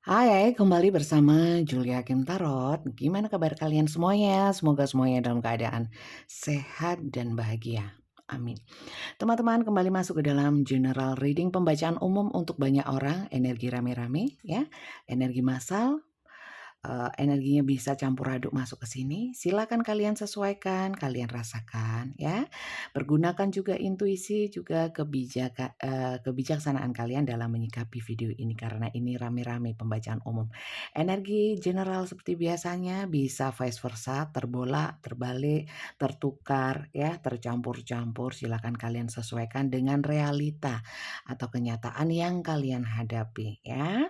Hai, kembali bersama Julia Kim Tarot. Gimana kabar kalian semuanya? Semoga semuanya dalam keadaan sehat dan bahagia. Amin. Teman-teman kembali masuk ke dalam general reading pembacaan umum untuk banyak orang, energi rame-rame ya, energi massal. Energinya bisa campur aduk masuk ke sini. Silakan kalian sesuaikan, kalian rasakan ya. Pergunakan juga intuisi, juga kebijaksanaan kalian dalam menyikapi video ini karena ini rame-rame pembacaan umum. Energi general seperti biasanya bisa vice versa, terbolak, terbalik, tertukar ya, tercampur-campur. Silakan kalian sesuaikan dengan realita atau kenyataan yang kalian hadapi ya.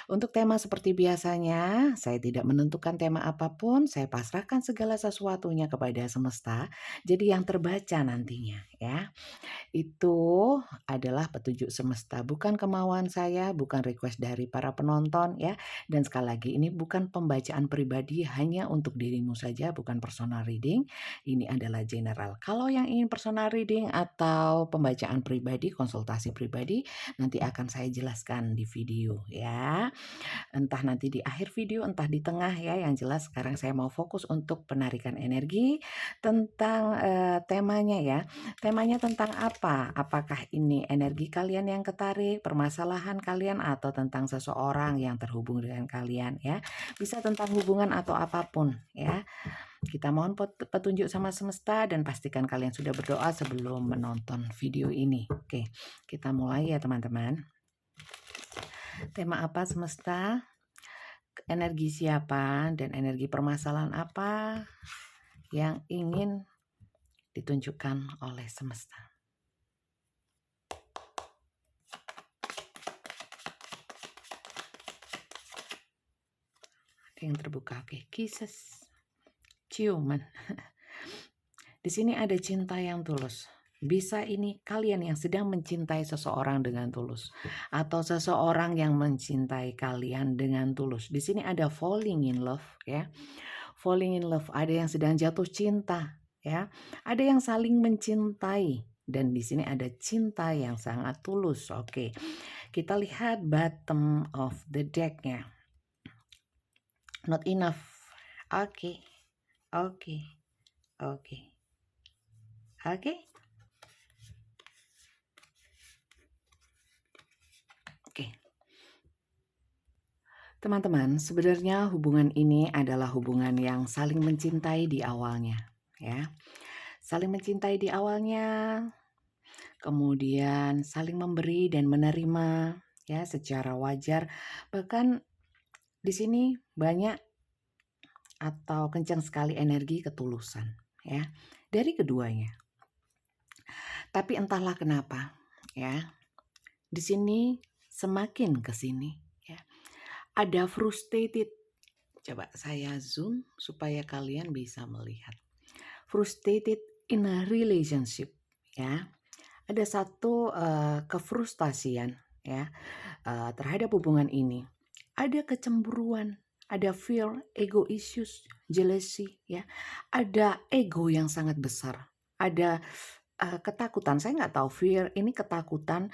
Untuk tema seperti biasanya, saya tidak menentukan tema apapun, saya pasrahkan segala sesuatunya kepada semesta. Jadi yang terbaca nantinya ya, itu adalah petunjuk semesta, bukan kemauan saya, bukan request dari para penonton ya. Dan sekali lagi ini bukan pembacaan pribadi hanya untuk dirimu saja, bukan personal reading. Ini adalah general. Kalau yang ingin personal reading atau pembacaan pribadi, konsultasi pribadi, nanti akan saya jelaskan di video ya. Entah nanti di akhir video, entah di tengah ya, yang jelas sekarang saya mau fokus untuk penarikan energi tentang temanya ya. Temanya tentang apa? Apakah ini energi kalian yang ketarik, permasalahan kalian, atau tentang seseorang yang terhubung dengan kalian ya. Bisa tentang hubungan atau apapun ya. Kita mohon petunjuk sama semesta dan pastikan kalian sudah berdoa sebelum menonton video ini. Oke, kita mulai ya teman-teman. Tema apa semesta? Energi siapa dan energi permasalahan apa yang ingin ditunjukkan oleh semesta. Ada yang terbuka, oke. Kisses, ciuman. Di sini ada cinta yang tulus. Bisa ini kalian yang sedang mencintai seseorang dengan tulus, atau seseorang yang mencintai kalian dengan tulus. Di sini ada falling in love ya. Falling in love, ada yang sedang jatuh cinta ya. Ada yang saling mencintai dan di sini ada cinta yang sangat tulus. Oke. Kita lihat bottom of the deck-nya. Not enough. Oke. Oke. Oke. Oke. Oke. Teman-teman, sebenarnya hubungan ini adalah hubungan yang saling mencintai di awalnya, ya. Saling mencintai di awalnya, kemudian saling memberi dan menerima, ya, secara wajar. Bahkan di sini banyak atau kencang sekali energi ketulusan, ya, dari keduanya. Tapi entahlah kenapa, ya. Di sini semakin ke sini, ya. Ada frustrated. Coba saya zoom supaya kalian bisa melihat. Frustrated in a relationship, ya. Ada satu kefrustasian, ya, terhadap hubungan ini. Ada kecemburuan, ada fear, ego issues, jealousy, ya. Ada ego yang sangat besar. Ada ketakutan, saya nggak tahu fear ini ketakutan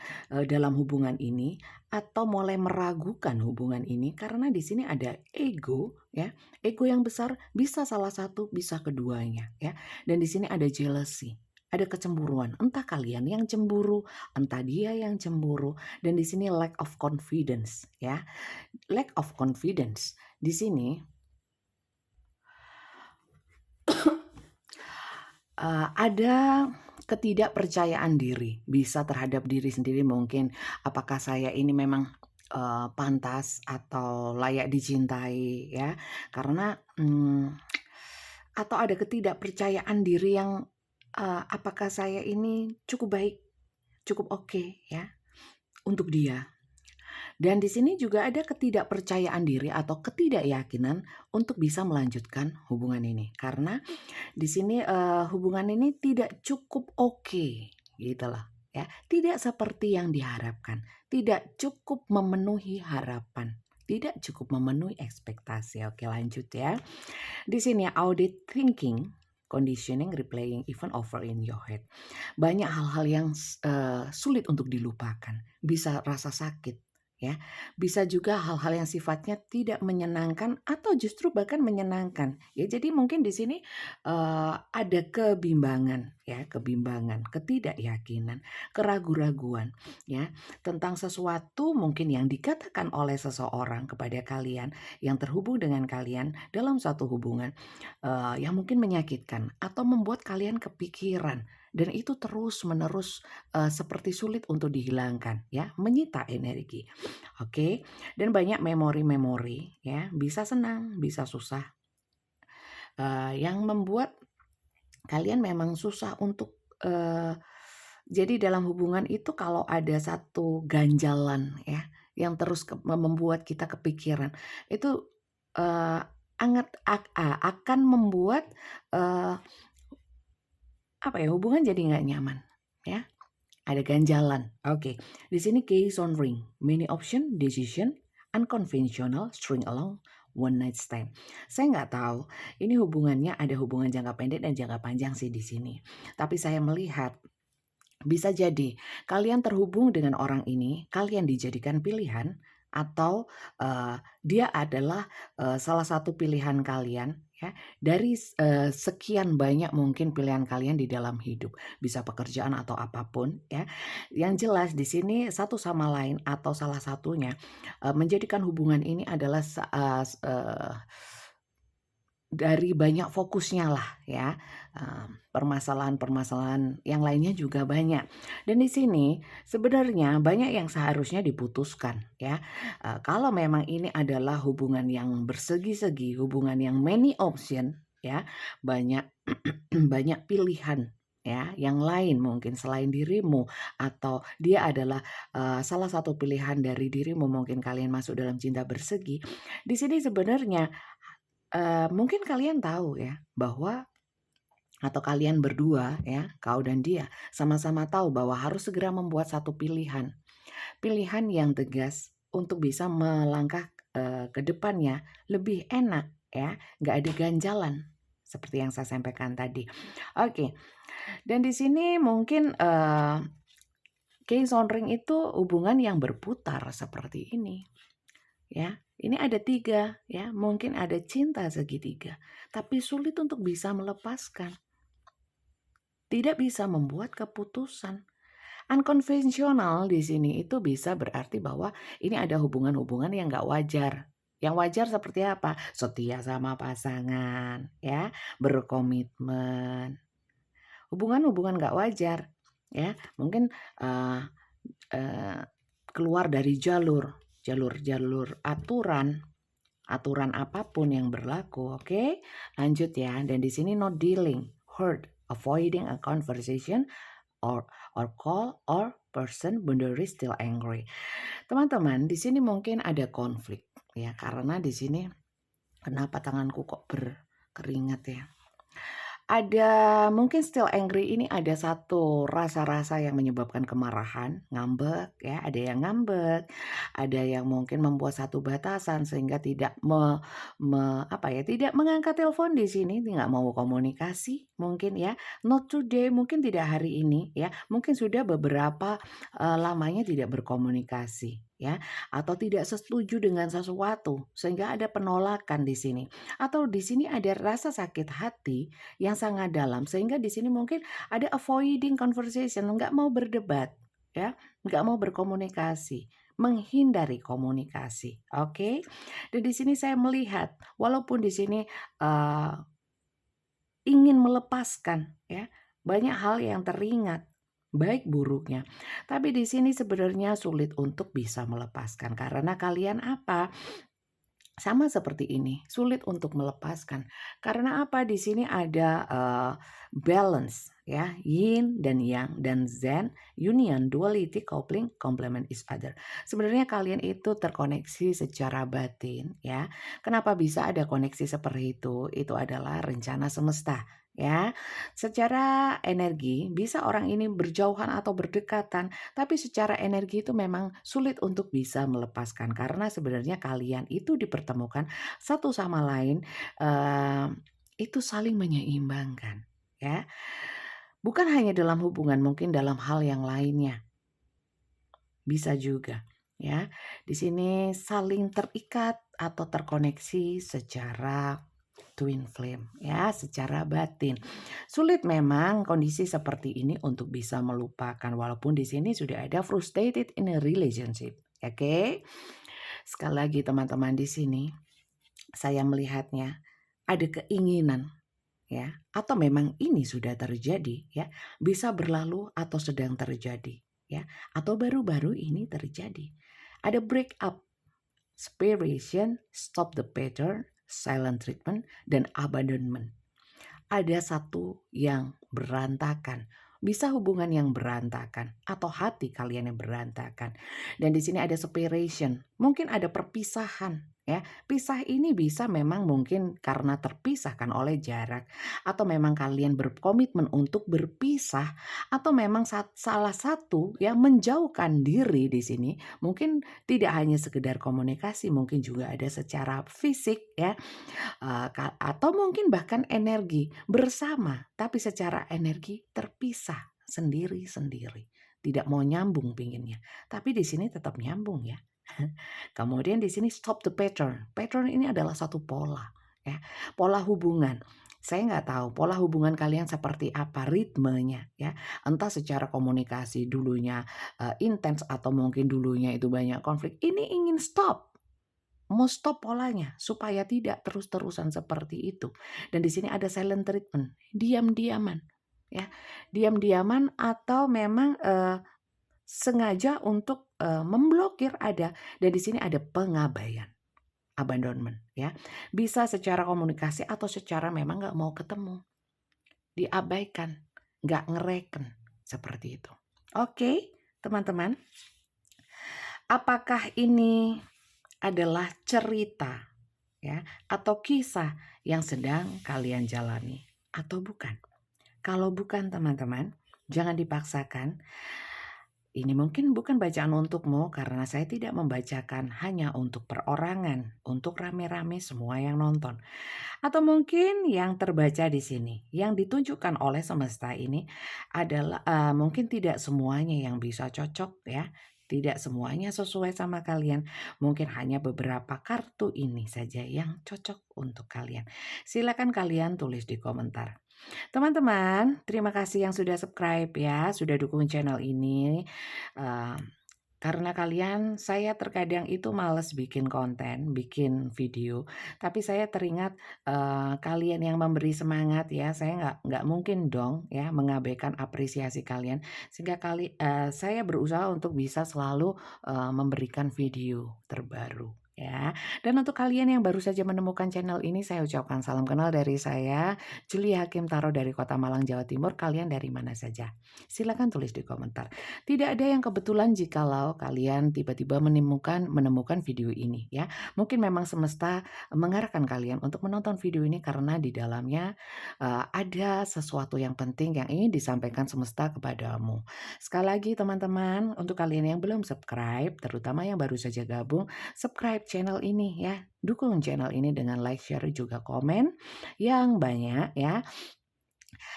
dalam hubungan ini atau mulai meragukan hubungan ini karena di sini ada ego ya, ego yang besar bisa salah satu, bisa keduanya ya. Dan di sini ada jealousy, ada kecemburuan, entah kalian yang cemburu, entah dia yang cemburu, dan di sini lack of confidence ya. Lack of confidence di sini ada ketidakpercayaan diri, bisa terhadap diri sendiri mungkin, apakah saya ini memang, pantas atau layak dicintai ya, karena, atau ada ketidakpercayaan diri yang, apakah saya ini cukup baik, cukup oke ya, untuk dia. Dan di sini juga ada ketidakpercayaan diri atau ketidakyakinan untuk bisa melanjutkan hubungan ini, karena di sini, hubungan ini tidak cukup oke, gitu loh, ya. Tidak seperti yang diharapkan, tidak cukup memenuhi harapan, tidak cukup memenuhi ekspektasi. Oke, lanjut ya. Di sini audit thinking, conditioning, replaying even over in your head. Banyak hal-hal yang sulit untuk dilupakan, bisa rasa sakit, ya. Bisa juga hal-hal yang sifatnya tidak menyenangkan atau justru bahkan menyenangkan, ya. Jadi mungkin di sini, ada kebimbangan, ya, kebimbangan, ketidakyakinan, keraguan-raguan, ya, tentang sesuatu mungkin yang dikatakan oleh seseorang kepada kalian, yang terhubung dengan kalian dalam suatu hubungan, yang mungkin menyakitkan atau membuat kalian kepikiran dan itu terus-menerus, seperti sulit untuk dihilangkan, ya, menyita energi. Oke, dan banyak memori-memori ya, bisa senang, bisa susah, yang membuat kalian memang susah untuk, jadi dalam hubungan itu kalau ada satu ganjalan ya, yang terus membuat kita kepikiran, itu, eee, akan membuat, eee, apa ya, hubungan jadi nggak nyaman ya. Ada ganjalan. Oke. Di sini keys on ring, many option, decision, unconventional, string along, one night stand. Saya nggak tahu, ini hubungannya ada hubungan jangka pendek dan jangka panjang sih di sini. Tapi saya melihat bisa jadi kalian terhubung dengan orang ini, kalian dijadikan pilihan atau, dia adalah, salah satu pilihan kalian ya, dari sekian banyak mungkin pilihan kalian di dalam hidup. Bisa pekerjaan atau apapun ya. Yang jelas di sini satu sama lain atau salah satunya, menjadikan hubungan ini adalah dari banyak fokusnya lah ya, permasalahan-permasalahan yang lainnya juga banyak. Dan di sini sebenarnya banyak yang seharusnya diputuskan ya, kalau memang ini adalah hubungan yang bersegi-segi, hubungan yang many option ya, banyak banyak pilihan ya, yang lain mungkin selain dirimu atau dia adalah, salah satu pilihan dari dirimu, mungkin kalian masuk dalam cinta bersegi. Di sini sebenarnya mungkin kalian tahu ya bahwa atau kalian berdua ya, kau dan dia, sama-sama tahu bahwa harus segera membuat satu pilihan. Pilihan yang tegas untuk bisa melangkah, ke depannya lebih enak ya, nggak ada ganjalan, seperti yang saya sampaikan tadi. Oke, dan di sini mungkin, Keysonring itu hubungan yang berputar seperti ini. Ya, ini ada 3 ya, mungkin ada cinta segitiga, tapi sulit untuk bisa melepaskan. Tidak bisa membuat keputusan. Unkonvensional di sini itu bisa berarti bahwa ini ada hubungan-hubungan yang nggak wajar. Yang wajar seperti apa? Setia sama pasangan, ya, berkomitmen. Hubungan-hubungan nggak wajar, ya, mungkin, eee eee, keluar dari jalur aturan. Aturan apapun yang berlaku, oke? Lanjut ya, dan di sini not dealing, hurt, avoiding a conversation or call or person boundary still angry. Teman-teman, di sini mungkin ada konflik ya, karena di sini kenapa tanganku kok berkeringat ya? Ada mungkin still angry ini ada satu rasa-rasa yang menyebabkan kemarahan, ngambek ya, ada yang ngambek, ada yang mungkin membuat satu batasan sehingga tidak apa ya, tidak mengangkat telepon di sini, nggak mau komunikasi mungkin ya, not today, mungkin tidak hari ini ya, mungkin sudah beberapa, lamanya tidak berkomunikasi ya, atau tidak setuju dengan sesuatu sehingga ada penolakan di sini, atau di sini ada rasa sakit hati yang sangat dalam sehingga di sini mungkin ada avoiding conversation, nggak mau berdebat ya, nggak mau berkomunikasi, menghindari komunikasi, oke? Dan di sini saya melihat walaupun di sini, eee, ingin melepaskan ya, banyak hal yang teringat, baik buruknya, tapi di sini sebenarnya sulit untuk bisa melepaskan karena kalian apa, sama seperti ini, sulit untuk melepaskan. Karena apa? Di sini ada, balance ya, yin dan yang dan zen, union, duality, coupling, complement each other. Sebenarnya kalian itu terkoneksi secara batin ya. Kenapa bisa ada koneksi seperti itu? Itu adalah rencana semesta ya. Secara energi bisa orang ini berjauhan atau berdekatan, tapi secara energi itu memang sulit untuk bisa melepaskan karena sebenarnya kalian itu dipertemukan satu sama lain, eee, itu saling menyeimbangkan ya. Bukan hanya dalam hubungan, mungkin dalam hal yang lainnya, bisa juga. ya. Di sini saling terikat atau terkoneksi secara twin flame ya, secara batin. Sulit memang kondisi seperti ini untuk bisa melupakan walaupun di sini sudah ada frustrated in a relationship. Oke. Sekali lagi teman-teman di sini saya melihatnya ada keinginan ya, atau memang ini sudah terjadi ya, bisa berlalu atau sedang terjadi ya, atau baru-baru ini terjadi. Ada break up, separation, stop the pattern, silent treatment, dan abandonment. Ada satu yang berantakan. Bisa hubungan yang berantakan atau hati kalian yang berantakan. Dan di sini ada separation, mungkin ada perpisahan ya. Pisah ini bisa memang mungkin karena terpisahkan oleh jarak atau memang kalian berkomitmen untuk berpisah atau memang salah satu yang menjauhkan diri di sini. Mungkin tidak hanya sekedar komunikasi, mungkin juga ada secara fisik ya. Atau mungkin bahkan energi bersama, tapi secara energi terpisah sendiri-sendiri. Tidak mau nyambung pinginnya, tapi di sini tetap nyambung ya. Kemudian di sini stop the pattern. Pattern ini adalah satu pola ya, pola hubungan. Saya nggak tahu pola hubungan kalian seperti apa ritmenya ya. Entah secara komunikasi dulunya intens atau mungkin dulunya itu banyak konflik. Ini ingin stop. Mau stop polanya supaya tidak terus-terusan seperti itu. Dan di sini ada silent treatment, diam-diaman ya. Diam-diaman atau memang sengaja untuk memblokir ada. Dan di sini ada pengabaian, abandonment ya. Bisa secara komunikasi atau secara memang nggak mau ketemu, diabaikan, nggak ngereken seperti itu. Oke, teman-teman. Apakah ini adalah cerita ya atau kisah yang sedang kalian jalani atau bukan? Kalau bukan teman-teman, jangan dipaksakan. Ini mungkin bukan bacaan untukmu karena saya tidak membacakan hanya untuk perorangan, untuk rame-rame semua yang nonton. Atau mungkin yang terbaca di sini, yang ditunjukkan oleh semesta ini adalah mungkin tidak semuanya yang bisa cocok ya. Tidak semuanya sesuai sama kalian. Mungkin hanya beberapa kartu ini saja yang cocok untuk kalian. Silakan kalian tulis di komentar. Teman-teman, terima kasih yang sudah subscribe ya, sudah dukung channel ini. Eee, karena kalian, saya terkadang itu males bikin konten, bikin video, tapi saya teringat, kalian yang memberi semangat ya, saya nggak mungkin dong ya mengabaikan apresiasi kalian, sehingga saya berusaha untuk bisa selalu, memberikan video terbaru ya. Dan untuk kalian yang baru saja menemukan channel ini, saya ucapkan salam kenal dari saya, Julia Hakim Taro dari Kota Malang, Jawa Timur. Kalian dari mana saja? Silakan tulis di komentar. Tidak ada yang kebetulan jikalau kalian tiba-tiba menemukan video ini ya. Mungkin memang semesta mengarahkan kalian untuk menonton video ini karena di dalamnya ada sesuatu yang penting yang ingin disampaikan semesta kepadamu. Sekali lagi teman-teman, untuk kalian yang belum subscribe, terutama yang baru saja gabung, subscribe channel ini ya. Dukung channel ini dengan like, share, juga komen yang banyak ya.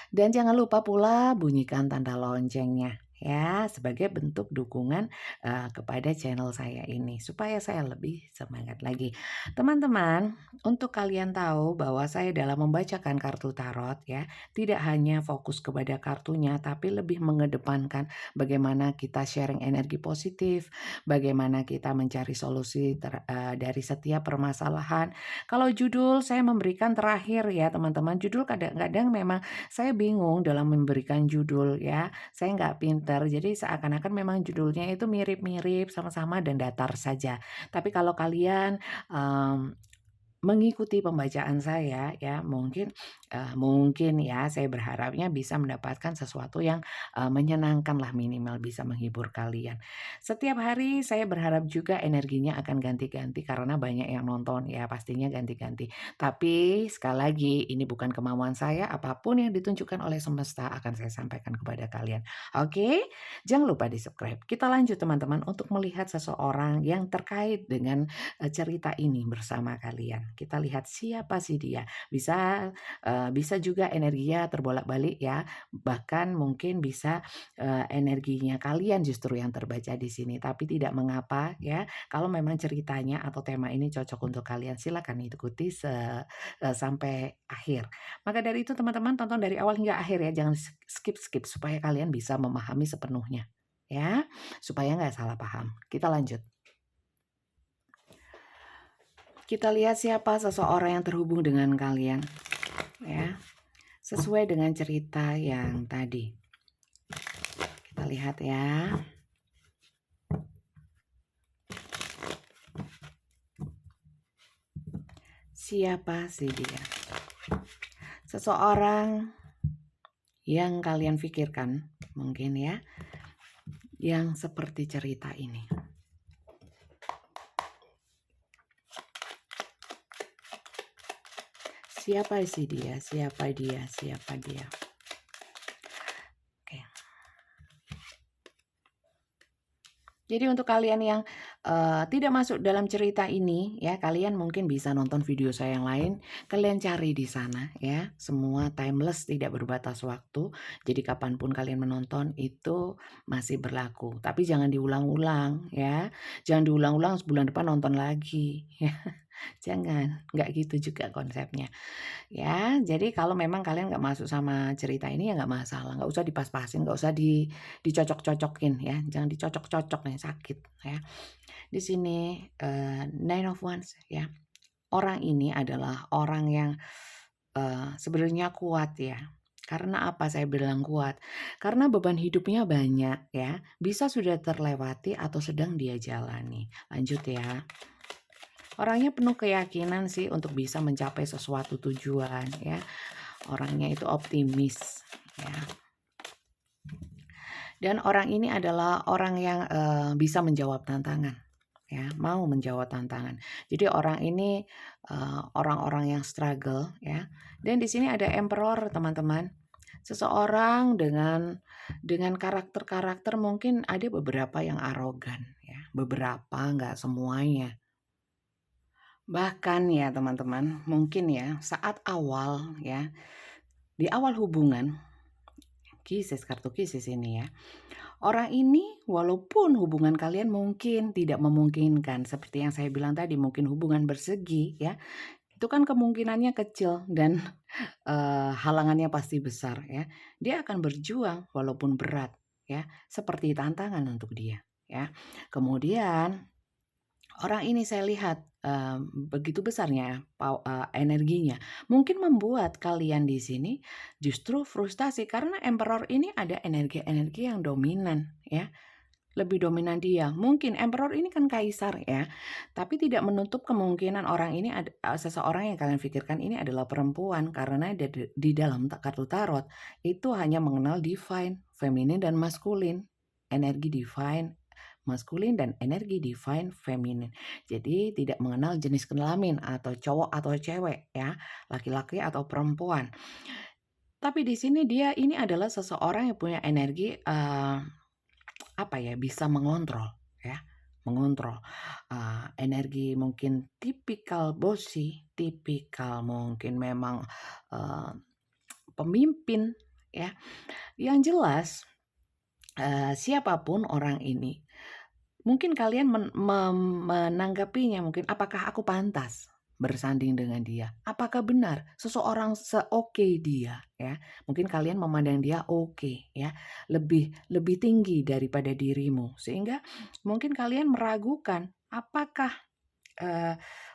Dan jangan lupa pula bunyikan tanda loncengnya ya sebagai bentuk dukungan kepada channel saya ini supaya saya lebih semangat lagi. Teman-teman, untuk kalian tahu bahwa saya dalam membacakan kartu tarot ya, tidak hanya fokus kepada kartunya tapi lebih mengedepankan bagaimana kita sharing energi positif, bagaimana kita mencari solusi dari setiap permasalahan. Kalau judul saya memberikan terakhir ya teman-teman, judul kadang-kadang memang saya bingung dalam memberikan judul ya, saya nggak pinter, jadi seakan-akan memang judulnya itu mirip-mirip, sama-sama dan datar saja. Tapi kalau kalian, mengikuti pembacaan saya ya, mungkin ya, saya berharapnya bisa mendapatkan sesuatu yang, menyenangkanlah, minimal bisa menghibur kalian. Setiap hari saya berharap juga energinya akan ganti-ganti karena banyak yang nonton ya, pastinya ganti-ganti. Tapi sekali lagi ini bukan kemauan saya, apapun yang ditunjukkan oleh semesta akan saya sampaikan kepada kalian. Oke? Jangan lupa di-subscribe. Kita lanjut teman-teman untuk melihat seseorang yang terkait dengan, cerita ini bersama kalian. Kita lihat siapa sih dia. Bisa juga energinya terbolak-balik ya, bahkan mungkin bisa, energinya kalian justru yang terbaca di sini, tapi tidak mengapa ya, kalau memang ceritanya atau tema ini cocok untuk kalian, silakan ikuti sampai akhir. Maka dari itu teman-teman tonton dari awal hingga akhir ya, jangan skip-skip supaya kalian bisa memahami sepenuhnya, ya, supaya nggak salah paham. Kita lanjut. Kita lihat siapa seseorang yang terhubung dengan kalian, ya, sesuai dengan cerita yang tadi. Kita lihat ya. Siapa sih dia? Seseorang yang kalian pikirkan mungkin ya, yang seperti cerita ini. Siapa sih dia? Siapa dia? Siapa dia? Oke. Jadi untuk kalian yang tidak masuk dalam cerita ini ya, kalian mungkin bisa nonton video saya yang lain, kalian cari di sana ya, semua timeless, tidak berbatas waktu. Jadi kapanpun kalian menonton itu masih berlaku. Tapi jangan diulang-ulang ya, jangan diulang-ulang sebulan depan nonton lagi ya. Jangan, nggak gitu juga konsepnya. Ya, jadi kalau memang kalian nggak masuk sama cerita ini ya nggak masalah, nggak usah dipas-pasin, nggak usah dicocok-cocokin ya, jangan dicocok-cocok nih sakit ya. Di sini Nine of Wands ya. Orang ini adalah orang yang sebenarnya kuat ya. Karena apa saya bilang kuat? Karena beban hidupnya banyak ya, bisa sudah terlewati atau sedang dia jalani. Lanjut ya. Orangnya penuh keyakinan sih untuk bisa mencapai sesuatu tujuan ya. Orangnya itu optimis ya. Dan orang ini adalah orang yang bisa menjawab tantangan ya, mau menjawab tantangan. Jadi orang ini orang-orang yang struggle ya. Dan di sini ada Emperor teman-teman. Seseorang dengan karakter-karakter mungkin ada beberapa yang arogan ya, beberapa nggak semuanya. Bahkan ya teman-teman, mungkin ya saat awal ya, di awal hubungan, kartu kisis ini ya. Orang ini walaupun hubungan kalian mungkin tidak memungkinkan seperti yang saya bilang tadi, mungkin hubungan bersegi ya, itu kan kemungkinannya kecil dan halangannya pasti besar ya. Dia akan berjuang walaupun berat ya, seperti tantangan untuk dia ya. Kemudian orang ini saya lihat, begitu besarnya energinya, mungkin membuat kalian di sini justru frustasi karena Emperor ini ada energi-energi yang dominan ya, lebih dominan dia. Mungkin Emperor ini kan kaisar ya, tapi tidak menutup kemungkinan orang ini seseorang yang kalian pikirkan ini adalah perempuan karena di dalam kartu tarot itu hanya mengenal divine, feminin dan maskulin. Energi divine maskulin dan energi divine feminin. Jadi tidak mengenal jenis kelamin atau cowok atau cewek ya, laki-laki atau perempuan. Tapi di sini dia ini adalah seseorang yang punya energi apa ya, bisa mengontrol ya, mengontrol energi mungkin tipikal bossy, tipikal mungkin memang pemimpin ya. Yang jelas siapapun orang ini, mungkin kalian menanggapinya mungkin, apakah aku pantas bersanding dengan dia? Apakah benar seseorang seoke dia ya? Mungkin kalian memandang dia oke ya, lebih tinggi daripada dirimu. Sehingga mungkin kalian meragukan, apakah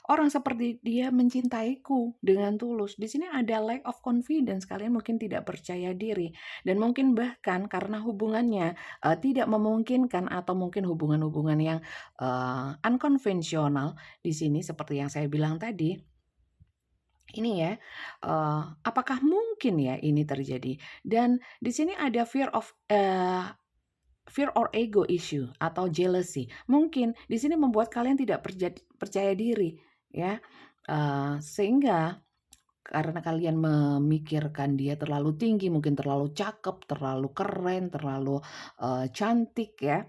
orang seperti dia mencintaiku dengan tulus. Di sini ada lack of confidence, kalian mungkin tidak percaya diri dan mungkin bahkan karena hubungannya tidak memungkinkan atau mungkin hubungan-hubungan yang unkonvensional di sini seperti yang saya bilang tadi. Ini ya, apakah mungkin ya ini terjadi? Dan di sini ada fear or ego issue atau jealousy. Mungkin di sini membuat kalian tidak percaya diri ya. Sehingga karena kalian memikirkan dia terlalu tinggi, mungkin terlalu cakep, terlalu keren, terlalu cantik ya.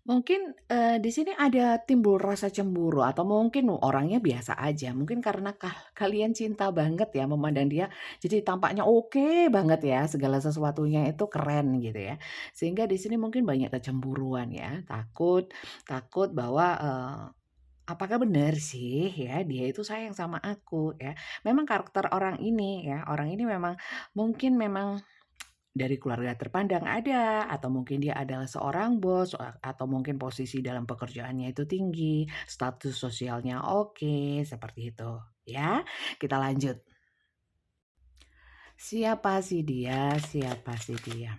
Mungkin, di sini ada timbul rasa cemburu atau mungkin orangnya biasa aja, mungkin karena kalian cinta banget ya memandang dia, jadi tampaknya oke banget ya, segala sesuatunya itu keren gitu ya. Sehingga di sini mungkin banyak kecemburuan ya, takut takut bahwa, apakah benar sih ya dia itu sayang sama aku ya. Memang karakter orang ini ya, orang ini memang dari keluarga terpandang ada, atau mungkin dia adalah seorang bos, atau mungkin posisi dalam pekerjaannya itu tinggi, status sosialnya oke, seperti itu, ya. Kita lanjut. Siapa sih dia? Siapa sih dia?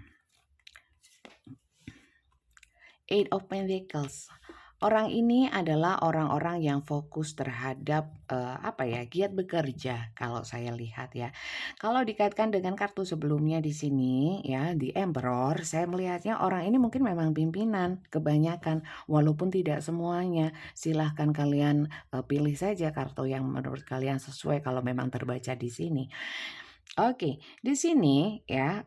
Eight of Pentacles. Orang ini adalah orang-orang yang fokus terhadap, apa ya, giat bekerja kalau saya lihat ya. Kalau dikaitkan dengan kartu sebelumnya di sini ya, di Emperor, saya melihatnya orang ini mungkin memang pimpinan kebanyakan, walaupun tidak semuanya. Silahkan kalian, pilih saja kartu yang menurut kalian sesuai kalau memang terbaca di sini. Oke, di sini ya,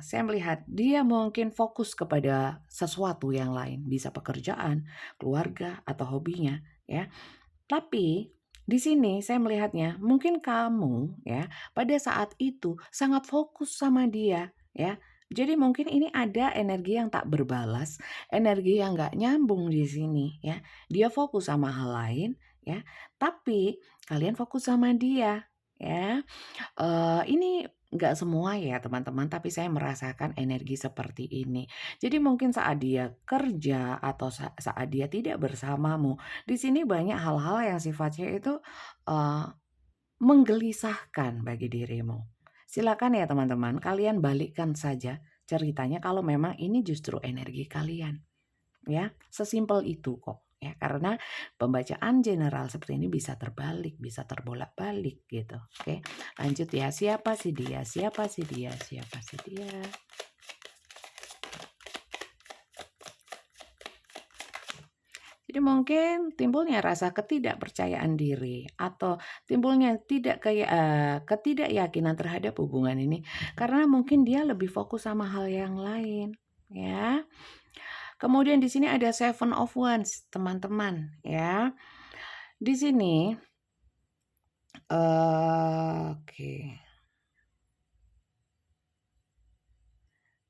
saya melihat dia mungkin fokus kepada sesuatu yang lain, bisa pekerjaan, keluarga, atau hobinya ya. Tapi di sini saya melihatnya mungkin kamu ya pada saat itu sangat fokus sama dia ya. Jadi mungkin ini ada energi yang tak berbalas, energi yang nggak nyambung di sini ya. Dia fokus sama hal lain ya, tapi kalian fokus sama dia ya. Ini nggak semua ya teman-teman, tapi saya merasakan energi seperti ini. Jadi mungkin saat dia kerja atau saat dia tidak bersamamu, di sini banyak hal-hal yang sifatnya itu, eee, menggelisahkan bagi dirimu. Silakan ya teman-teman, kalian balikkan saja ceritanya kalau memang ini justru energi kalian. Ya, sesimpel itu kok, ya. Karena pembacaan general seperti ini bisa terbalik, bisa terbolak-balik gitu, oke. Lanjut ya, siapa sih dia siapa sih dia siapa sih dia? Jadi mungkin timbulnya rasa ketidakpercayaan diri atau timbulnya ketidakyakinan terhadap hubungan ini, karena mungkin dia lebih fokus sama hal yang lain, ya. Kemudian di sini ada Seven of Wands, teman-teman, ya. Di sini, oke,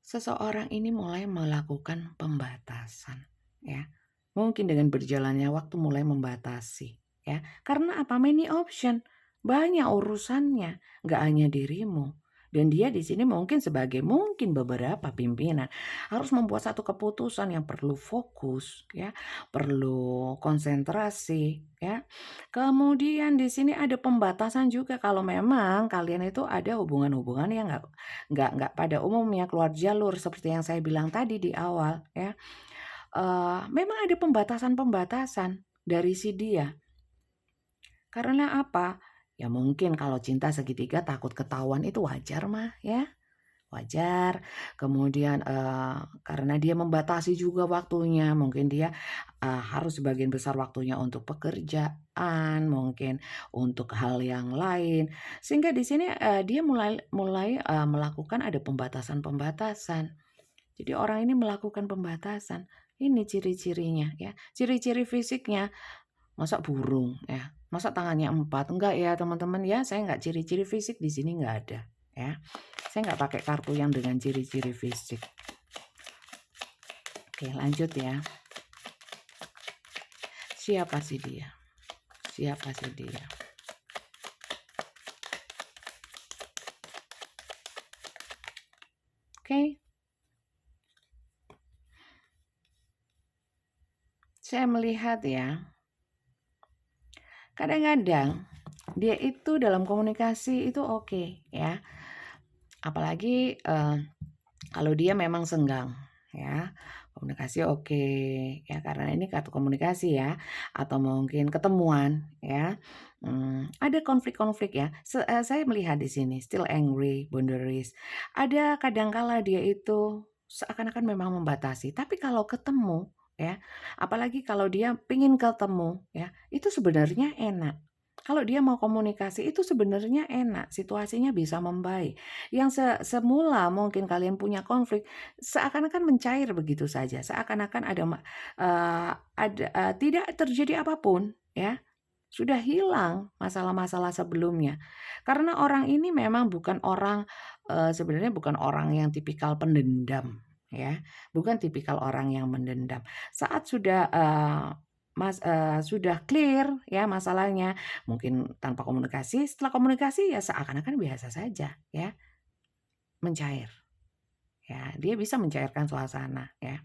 seseorang ini mulai melakukan pembatasan, ya. Mungkin dengan berjalannya waktu mulai membatasi, ya. Karena apa? Many option, banyak urusannya, nggak hanya dirimu. Dan dia di sini mungkin sebagai mungkin beberapa pimpinan harus membuat satu keputusan yang perlu fokus, ya, perlu konsentrasi, ya. Kemudian di sini ada pembatasan juga kalau memang kalian itu ada hubungan-hubungan yang nggak pada umumnya keluar jalur seperti yang saya bilang tadi di awal, ya. Memang ada pembatasan-pembatasan dari si dia. Karena apa? Ya mungkin kalau cinta segitiga takut ketahuan itu wajar mah ya, wajar. Kemudian, karena dia membatasi juga waktunya, mungkin dia, harus sebagian besar waktunya untuk pekerjaan, mungkin untuk hal yang lain. Sehingga di sini, dia mulai mulai, melakukan ada pembatasan-pembatasan. Jadi orang ini melakukan pembatasan. Ini ciri-cirinya ya, ciri-ciri fisiknya, masa burung ya, masa tangannya 4, enggak ya teman-teman ya, saya enggak ciri-ciri fisik di sini enggak ada ya. Saya enggak pakai kartu yang dengan ciri-ciri fisik. Oke, lanjut ya. Siapa sih dia? Siapa sih dia? Oke. Saya melihat ya, kadang-kadang dia itu dalam komunikasi itu oke ya. Apalagi, kalau dia memang senggang ya, komunikasi oke ya, karena ini kartu komunikasi ya, atau mungkin ketemuan ya, ada konflik-konflik ya, saya melihat di sini still angry, boundaries. Ada kadangkala dia itu seakan-akan memang membatasi, tapi kalau ketemu ya, apalagi kalau dia pengen ketemu ya, itu sebenarnya enak. Kalau dia mau komunikasi itu sebenarnya enak, situasinya bisa membaik. Yang semula mungkin kalian punya konflik, seakan-akan mencair begitu saja, seakan-akan tidak terjadi apapun, ya. Sudah hilang masalah-masalah sebelumnya. Karena orang ini memang bukan orang, sebenarnya bukan orang yang tipikal pendendam, ya. Bukan tipikal orang yang mendendam. Saat sudah clear ya masalahnya, mungkin tanpa komunikasi, setelah komunikasi ya seakan-akan biasa saja ya, mencair. Ya, dia bisa mencairkan suasana ya.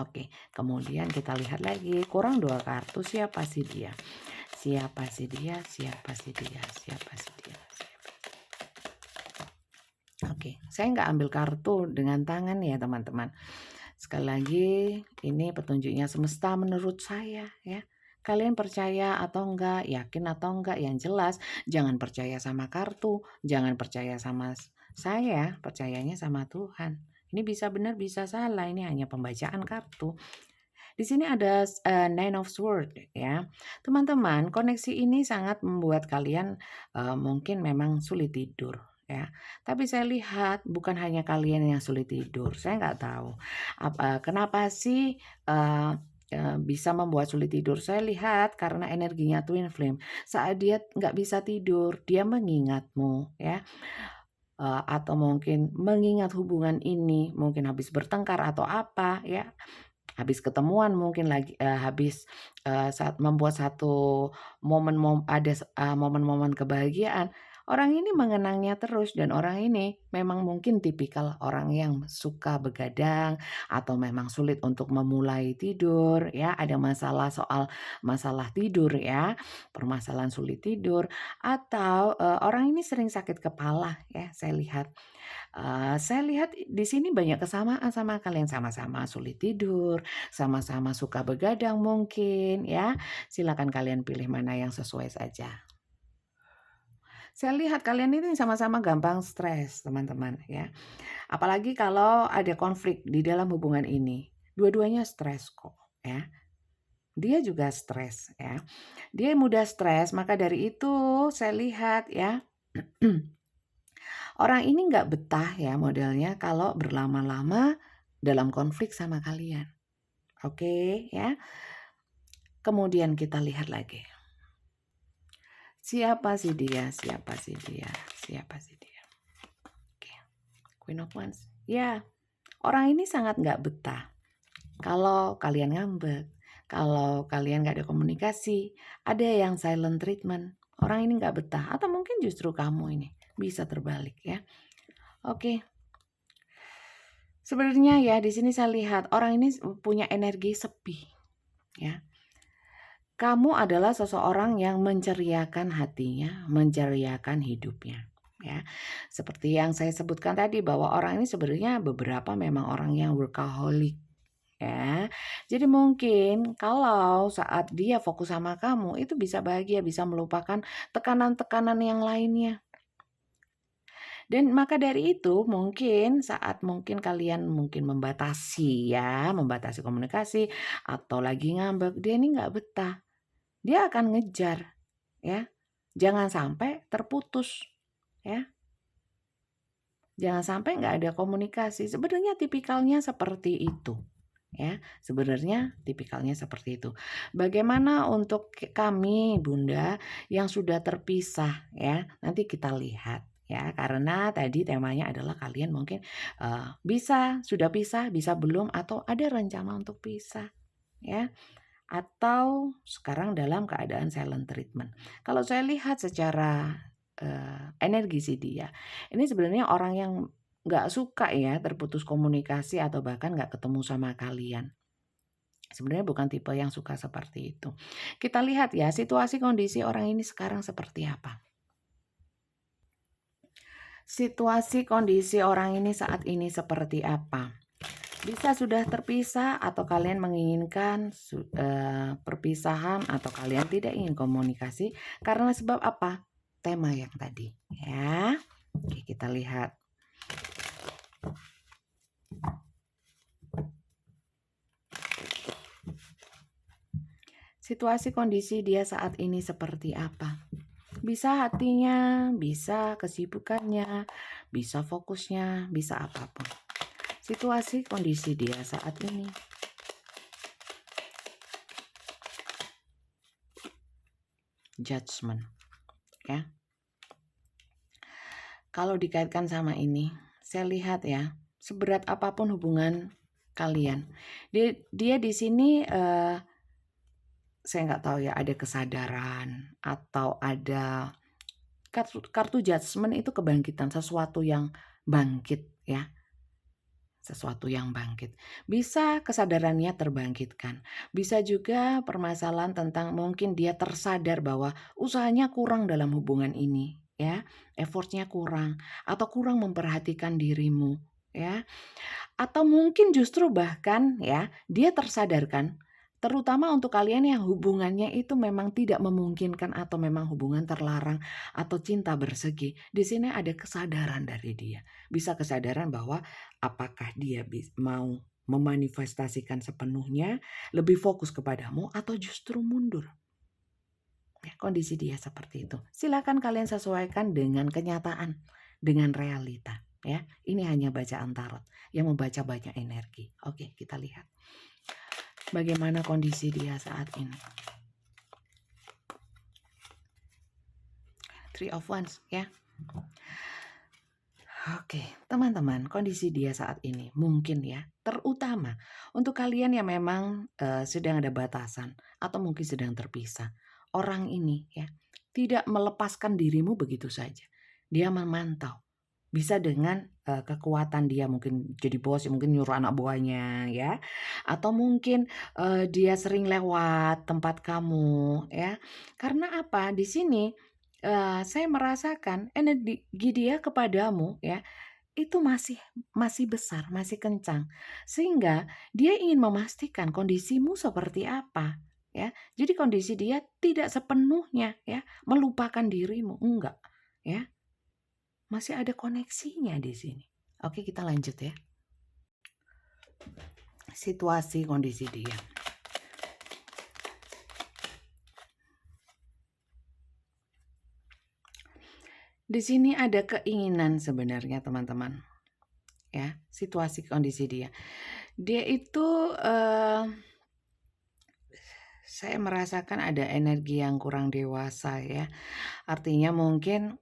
Oke, kemudian kita lihat lagi, kurang 2 kartu, siapa sih dia? Siapa sih dia? Siapa sih dia? Siapa sih dia? Oke, saya nggak ambil kartu dengan tangan ya teman-teman. Sekali lagi, ini petunjuknya semesta menurut saya ya. Kalian percaya atau enggak, yakin atau enggak, yang jelas jangan percaya sama kartu, jangan percaya sama saya, percayanya sama Tuhan. Ini bisa benar, bisa salah, ini hanya pembacaan kartu. Di sini ada Nine of Swords ya. Teman-teman, koneksi ini sangat membuat kalian mungkin memang sulit tidur ya. Tapi saya lihat bukan hanya kalian yang sulit tidur. Saya nggak tahu kenapa sih bisa membuat sulit tidur. Saya lihat karena energinya Twin Flame. Saat dia nggak bisa tidur, dia mengingatmu ya. Atau mungkin mengingat hubungan ini, mungkin habis bertengkar atau apa ya, habis ketemuan mungkin lagi, saat membuat satu momen-momen kebahagiaan, orang ini mengenangnya terus dan orang ini memang mungkin tipikal orang yang suka begadang atau memang sulit untuk memulai tidur ya, ada masalah tidur ya, permasalahan sulit tidur atau, orang ini sering sakit kepala ya, saya lihat di sini banyak kesamaan sama kalian, sama-sama sulit tidur, sama-sama suka begadang mungkin ya. Silakan kalian pilih mana yang sesuai saja. Saya lihat kalian ini sama-sama gampang stres, teman-teman ya. Apalagi kalau ada konflik di dalam hubungan ini. Dua-duanya stres kok ya. Dia juga stres ya. Dia mudah stres, maka dari itu saya lihat ya. Orang ini nggak betah ya modelnya kalau berlama-lama dalam konflik sama kalian. Oke ya. Kemudian kita lihat lagi. Siapa sih dia? Siapa sih dia? Siapa sih dia? Oke. Queen of Wands. Ya, orang ini sangat nggak betah kalau kalian ngambek, kalau kalian nggak ada komunikasi, ada yang silent treatment. Orang ini nggak betah atau mungkin justru kamu ini bisa terbalik ya. Oke. Sebenarnya ya di sini saya lihat orang ini punya energi sepi ya. Kamu adalah seseorang yang menceriakan hatinya, menceriakan hidupnya ya. Seperti yang saya sebutkan tadi bahwa orang ini sebenarnya beberapa memang orang yang workaholic ya. Jadi mungkin kalau saat dia fokus sama kamu itu bisa bahagia, bisa melupakan tekanan-tekanan yang lainnya. Dan maka dari itu mungkin kalian membatasi komunikasi atau lagi ngambek, dia ini nggak betah. Dia akan ngejar ya. Jangan sampai terputus ya. Jangan sampai nggak ada komunikasi. Sebenarnya tipikalnya seperti itu. Ya, sebenarnya tipikalnya seperti itu. Bagaimana untuk kami Bunda yang sudah terpisah ya? Nanti kita lihat ya, karena tadi temanya adalah kalian mungkin sudah pisah, bisa belum atau ada rencana untuk pisah ya. Atau sekarang dalam keadaan silent treatment. Kalau saya lihat secara energi sih dia, ini sebenarnya orang yang nggak suka ya terputus komunikasi atau bahkan nggak ketemu sama kalian. Sebenarnya bukan tipe yang suka seperti itu. Kita lihat ya situasi kondisi orang ini sekarang seperti apa. Situasi kondisi orang ini saat ini seperti apa. Bisa sudah terpisah atau kalian menginginkan perpisahan atau kalian tidak ingin komunikasi karena sebab apa? Tema yang tadi ya. Oke, kita lihat. Situasi kondisi dia saat ini seperti apa? Bisa hatinya, bisa kesibukannya, bisa fokusnya, bisa apapun. Situasi kondisi dia saat ini. Judgment, ya. Kalau dikaitkan sama ini, saya lihat ya, seberat apapun hubungan kalian, dia di sini saya nggak tahu ya, ada kesadaran atau ada kartu judgment itu kebangkitan, sesuatu yang bangkit ya. Sesuatu yang bangkit. Bisa kesadarannya terbangkitkan. Bisa juga permasalahan tentang mungkin dia tersadar bahwa usahanya kurang dalam hubungan ini, ya. Effortnya kurang atau kurang memperhatikan dirimu, ya. Atau mungkin justru bahkan ya, dia tersadarkan terutama untuk kalian yang hubungannya itu memang tidak memungkinkan atau memang hubungan terlarang atau cinta bersegi. Di sini ada kesadaran dari dia. Bisa kesadaran bahwa apakah dia mau memanifestasikan sepenuhnya, lebih fokus kepadamu atau justru mundur. Ya, kondisi dia seperti itu. Silakan kalian sesuaikan dengan kenyataan, dengan realita. Ya, ini hanya bacaan tarot yang membaca banyak energi. Oke, kita lihat bagaimana kondisi dia saat ini. Three of Wands, ya. Oke, teman-teman, kondisi dia saat ini mungkin ya, terutama untuk kalian yang memang sedang ada batasan atau mungkin sedang terpisah. Orang ini ya tidak melepaskan dirimu begitu saja. Dia memantau. Bisa dengan kekuatan dia mungkin jadi bos, mungkin nyuruh anak buahnya ya. Atau mungkin dia sering lewat tempat kamu ya. Karena apa? Di sini saya merasakan energi dia kepadamu ya itu masih besar, masih kencang. Sehingga dia ingin memastikan kondisimu seperti apa ya. Jadi kondisi dia tidak sepenuhnya ya melupakan dirimu, enggak ya. Masih ada koneksinya di sini. Oke, kita lanjut ya. Situasi kondisi dia. Di sini ada keinginan sebenarnya teman-teman. Ya, situasi kondisi dia. Dia itu saya merasakan ada energi yang kurang dewasa ya. Artinya mungkin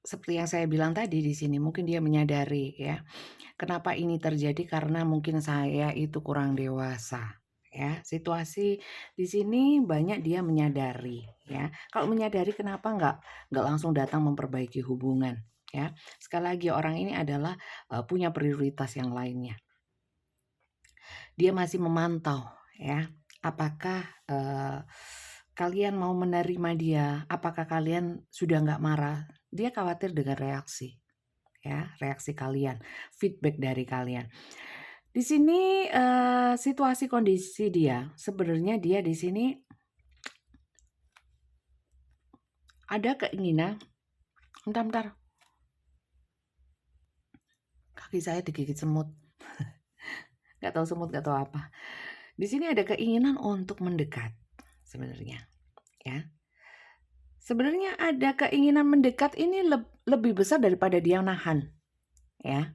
seperti yang saya bilang tadi di sini, mungkin dia menyadari ya. Kenapa ini terjadi? Karena mungkin saya itu kurang dewasa. Ya, situasi di sini banyak dia menyadari ya. Kalau menyadari kenapa nggak langsung datang memperbaiki hubungan ya. Sekali lagi orang ini adalah punya prioritas yang lainnya. Dia masih memantau ya. Apakah kalian mau menerima dia? Apakah kalian sudah nggak marah? Dia khawatir dengan reaksi ya, reaksi kalian, feedback dari kalian. Di sini situasi kondisi dia, sebenarnya dia di sini ada keinginan, bentar, kaki saya digigit semut, nggak tahu semut nggak tahu apa. Di sini ada keinginan untuk mendekat sebenarnya, ya. Sebenarnya ada keinginan mendekat ini lebih besar daripada dia nahan, ya.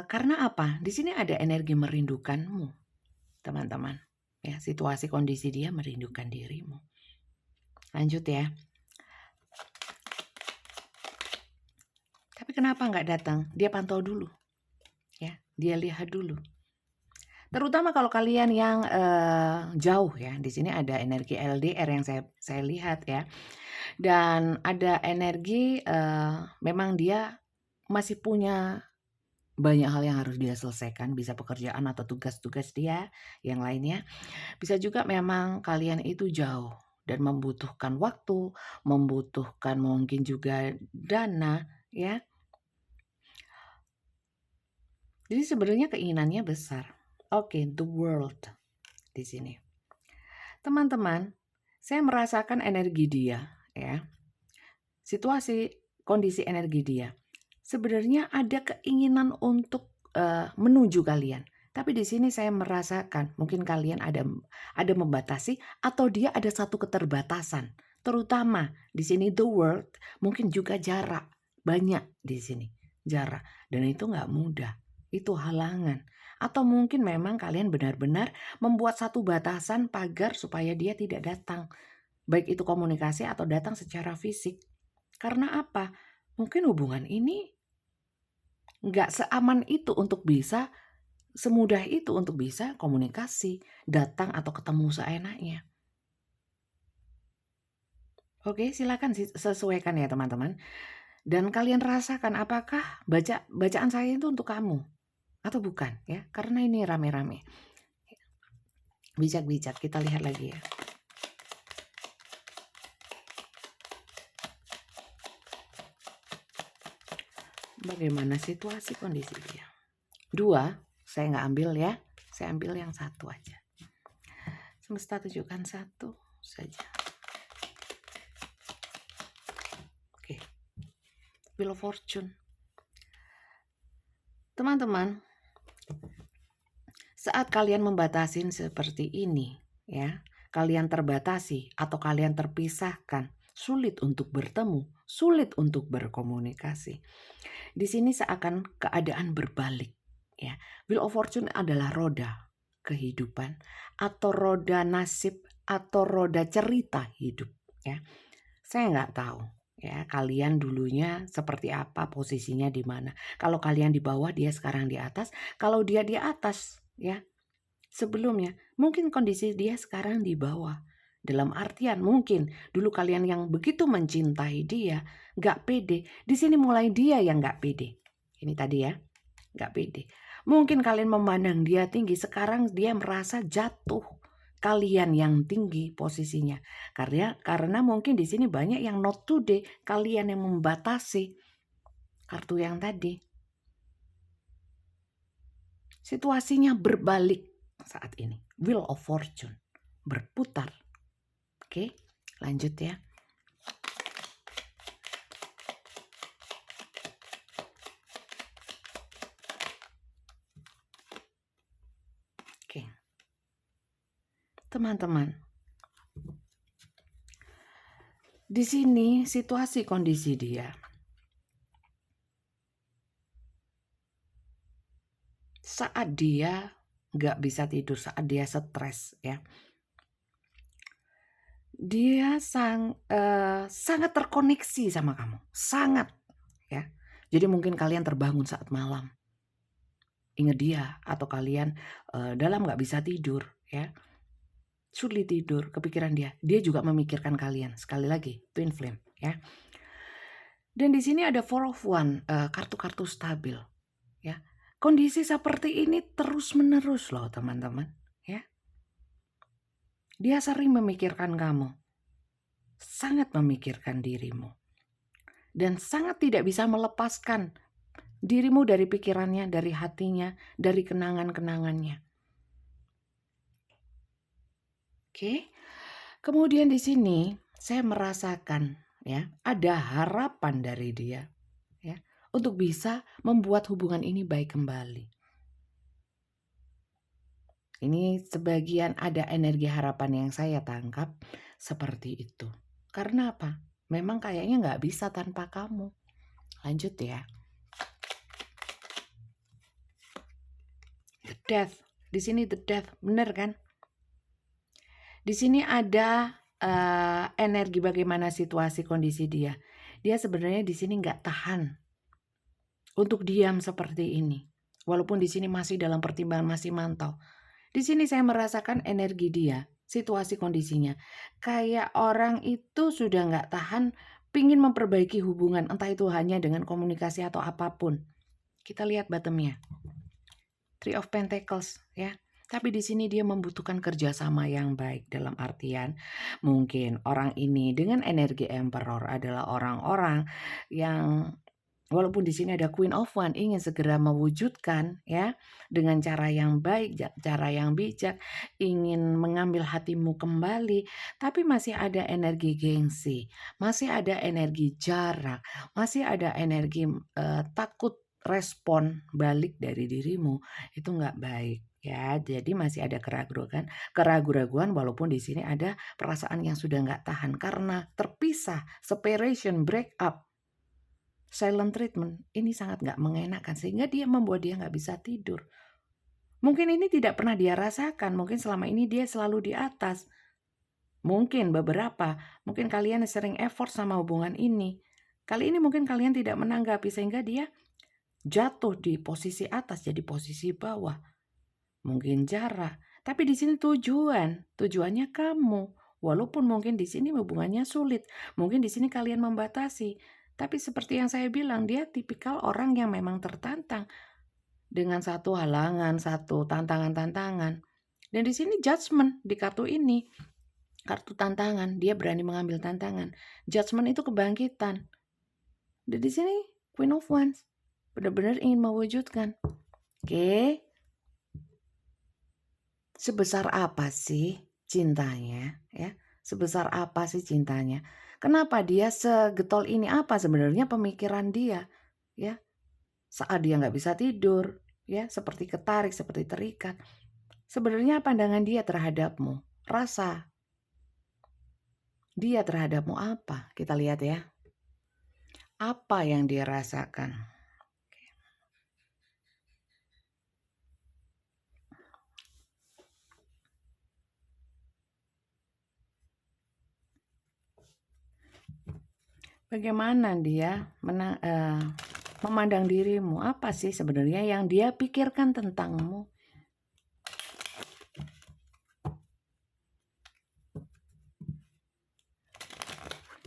Karena apa? Di sini ada energi merindukanmu, teman-teman. Ya, situasi kondisi dia merindukan dirimu. Lanjut ya. Tapi kenapa nggak datang? Dia pantau dulu, ya. Dia lihat dulu. Terutama kalau kalian yang jauh ya. Di sini ada energi LDR yang saya lihat ya. Dan ada energi memang dia masih punya banyak hal yang harus dia selesaikan, bisa pekerjaan atau tugas-tugas dia yang lainnya. Bisa juga memang kalian itu jauh dan membutuhkan waktu, membutuhkan mungkin juga dana, ya. Jadi sebenarnya keinginannya besar. Oke, the world di sini. Teman-teman, saya merasakan energi dia, ya. Situasi, kondisi energi dia. Sebenarnya ada keinginan untuk menuju kalian. Tapi di sini saya merasakan mungkin kalian ada membatasi atau dia ada satu keterbatasan. Terutama di sini the word, mungkin juga jarak. Banyak di sini jarak dan itu nggak mudah. Itu halangan. Atau mungkin memang kalian benar-benar membuat satu batasan pagar supaya dia tidak datang. Baik itu komunikasi atau datang secara fisik. Karena apa? Mungkin hubungan ini nggak seaman itu untuk bisa semudah itu untuk bisa komunikasi, datang atau ketemu seenaknya. Oke, silakan sesuaikan ya teman-teman. Dan kalian rasakan apakah bacaan saya itu untuk kamu atau bukan ya? Karena ini rame-rame. Bijak-bijak, kita lihat lagi ya. Bagaimana situasi kondisi dia? 2, saya nggak ambil ya. Saya ambil yang 1 aja. Semesta tunjukkan 1 saja. Oke. Wheel of Fortune. Teman-teman, saat kalian membatasin seperti ini, ya, kalian terbatasi atau kalian terpisahkan, sulit untuk bertemu, sulit untuk berkomunikasi. Di sini seakan keadaan berbalik, ya. Wheel of Fortune adalah roda kehidupan atau roda nasib atau roda cerita hidup, ya. Saya nggak tahu ya kalian dulunya seperti apa, posisinya di mana. Kalau kalian di bawah, dia sekarang di atas. Kalau dia di atas ya sebelumnya, mungkin kondisi dia sekarang di bawah. Dalam artian mungkin dulu kalian yang begitu mencintai dia, nggak pede. Di sini mulai dia yang nggak pede. Ini tadi ya, nggak pede. Mungkin kalian memandang dia tinggi, sekarang dia merasa jatuh. Kalian yang tinggi posisinya. Karena mungkin di sini banyak yang not today, kalian yang membatasi kartu yang tadi. Situasinya berbalik saat ini. Wheel of Fortune berputar. Oke, lanjut ya. Oke. Teman-teman, di sini situasi kondisi dia saat dia nggak bisa tidur, saat dia stres ya. Dia sangat terkoneksi sama kamu, sangat ya. Jadi mungkin kalian terbangun saat malam, ingat dia, atau kalian dalam nggak bisa tidur ya, sulit tidur, kepikiran dia. Dia juga memikirkan kalian. Sekali lagi, twin flame ya. Dan di sini ada Four of One, kartu-kartu stabil ya. Kondisi seperti ini terus menerus loh teman-teman ya. Dia sering memikirkan kamu, sangat memikirkan dirimu, dan sangat tidak bisa melepaskan dirimu dari pikirannya, dari hatinya, dari kenangan-kenangannya. Oke. Kemudian di sini saya merasakan ya, ada harapan dari dia ya untuk bisa membuat hubungan ini baik kembali. Ini sebagian ada energi harapan yang saya tangkap seperti itu. Karena apa? Memang kayaknya nggak bisa tanpa kamu. Lanjut ya. The Death. Di sini the Death, bener kan? Di sini ada energi bagaimana situasi kondisi dia. Dia sebenarnya di sini nggak tahan untuk diam seperti ini. Walaupun di sini masih dalam pertimbangan, masih mantau. Di sini saya merasakan energi dia, situasi kondisinya. Kayak orang itu sudah nggak tahan, pingin memperbaiki hubungan, entah itu hanya dengan komunikasi atau apapun. Kita lihat bottomnya. Three of Pentacles ya. Tapi di sini dia membutuhkan kerjasama yang baik, dalam artian mungkin orang ini dengan energi Emperor adalah orang-orang yang walaupun di sini ada Queen of One ingin segera mewujudkan ya dengan cara yang baik, cara yang bijak, ingin mengambil hatimu kembali, tapi masih ada energi gengsi, masih ada energi jarak, masih ada energi takut respon balik dari dirimu itu nggak baik ya. Jadi masih ada keraguan-keraguan walaupun di sini ada perasaan yang sudah nggak tahan karena terpisah, separation, break up, silent treatment. Ini sangat nggak mengenakan sehingga dia membuat dia nggak bisa tidur. Mungkin ini tidak pernah dia rasakan, mungkin selama ini dia selalu di atas. Mungkin mungkin kalian sering effort sama hubungan ini. Kali ini mungkin kalian tidak menanggapi sehingga dia jatuh di posisi atas jadi posisi bawah. Mungkin jarak, tapi di sini tujuannya kamu. Walaupun mungkin di sini hubungannya sulit, mungkin di sini kalian membatasi. Tapi seperti yang saya bilang, dia tipikal orang yang memang tertantang dengan satu halangan, satu tantangan-tantangan. Dan di sini judgment di kartu ini. Kartu tantangan, dia berani mengambil tantangan. Judgment itu kebangkitan. Dan di sini Queen of Wands benar-benar ingin mewujudkan. Oke. Sebesar apa sih cintanya ya? Sebesar apa sih cintanya? Kenapa dia segetol ini? Apa sebenarnya pemikiran dia ya? Saat dia nggak bisa tidur ya, seperti ketarik, seperti terikat. Sebenarnya pandangan dia terhadapmu, rasa dia terhadapmu apa? Kita lihat ya. Apa yang dia rasakan? Bagaimana dia memandang dirimu? Apa sih sebenarnya yang dia pikirkan tentangmu?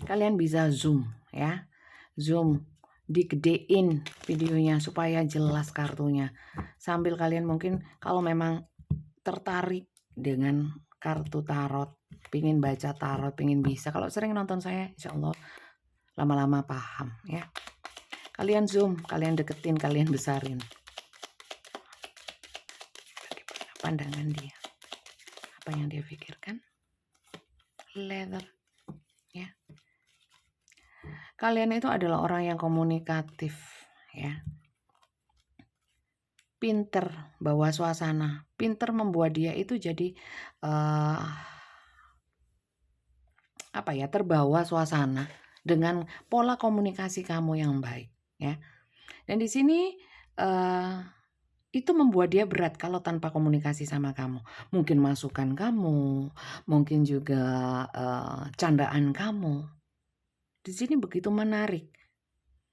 Kalian bisa zoom ya. Zoom, digedein videonya supaya jelas kartunya. Sambil kalian mungkin kalau memang tertarik dengan kartu tarot, pingin baca tarot, pingin bisa. Kalau sering nonton saya, insya Allah lama-lama paham ya. Kalian zoom, kalian deketin, kalian besarin. Bagaimana pandangan dia? Apa yang dia pikirkan? Leather ya. Kalian itu adalah orang yang komunikatif ya. Pinter bawa suasana, pinter membuat dia itu jadi terbawa suasana dengan pola komunikasi kamu yang baik ya. Dan di sini itu membuat dia berat kalau tanpa komunikasi sama kamu. Mungkin masukan kamu, mungkin juga candaan kamu. Di sini begitu menarik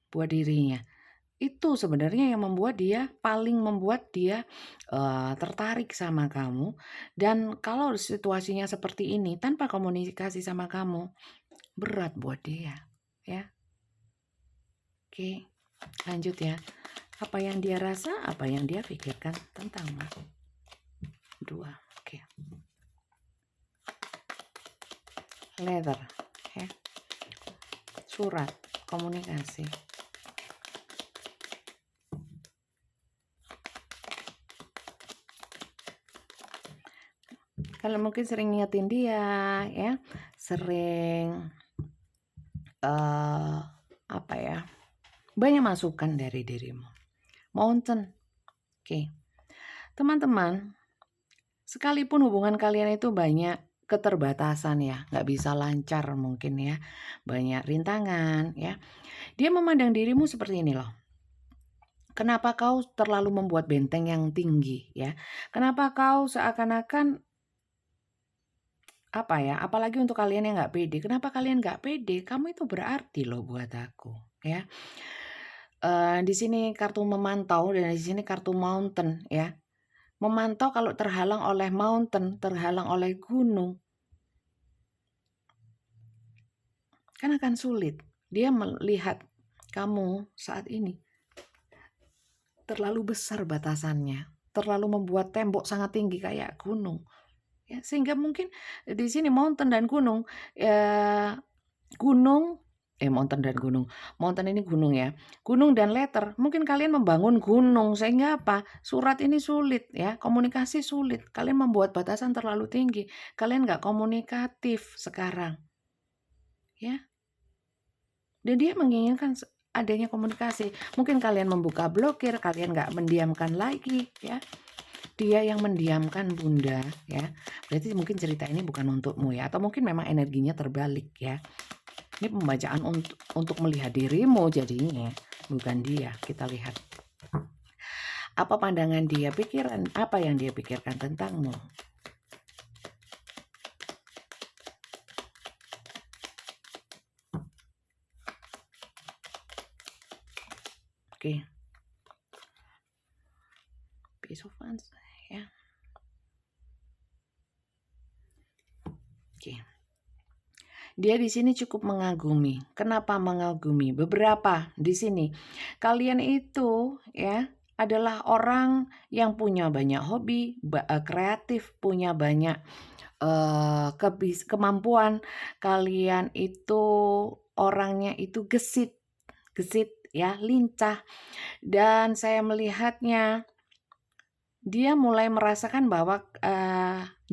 buat dirinya. Itu sebenarnya yang membuat dia tertarik sama kamu. Dan kalau situasinya seperti ini tanpa komunikasi sama kamu, berat buat dia ya. Oke, lanjut ya. Apa yang dia rasa, apa yang dia pikirkan tentangmu. 2. Oke. Letter ya. Surat komunikasi. Kalian mungkin sering ngingetin dia ya, sering banyak masukan dari dirimu. Mountain. Oke. Teman-teman, sekalipun hubungan kalian itu banyak keterbatasan ya, nggak bisa lancar mungkin ya, banyak rintangan ya. Dia memandang dirimu seperti ini loh. Kenapa kau terlalu membuat benteng yang tinggi ya? Kenapa kau seakan-akan apalagi untuk kalian yang nggak pede. Kenapa kalian nggak pede? Kamu itu berarti loh buat aku ya. Di sini kartu memantau dan di sini kartu mountain ya. Memantau kalau terhalang oleh mountain, terhalang oleh gunung, kan akan sulit. Dia melihat kamu saat ini terlalu besar batasannya, terlalu membuat tembok sangat tinggi kayak gunung. Ya, sehingga mungkin di sini mountain dan gunung, mountain ini gunung ya, gunung dan letter, mungkin kalian membangun gunung sehingga surat ini sulit ya, komunikasi sulit, kalian membuat batasan terlalu tinggi, kalian nggak komunikatif sekarang ya. Dan dia menginginkan adanya komunikasi. Mungkin kalian membuka blokir, kalian nggak mendiamkan lagi ya. Dia yang mendiamkan Bunda ya. Berarti mungkin cerita ini bukan untukmu ya, atau mungkin memang energinya terbalik ya. Ini pembacaan untuk melihat dirimu jadinya, bukan dia. Kita lihat. Apa pandangan dia, pikiran apa yang dia pikirkan tentangmu. Oke. Piece of Wands ya. Oke. Dia di sini cukup mengagumi. Kenapa mengagumi? Beberapa di sini. Kalian itu ya adalah orang yang punya banyak hobi, kreatif, punya banyak kemampuan. Kalian itu orangnya itu gesit ya, lincah. Dan saya melihatnya dia mulai merasakan bahwa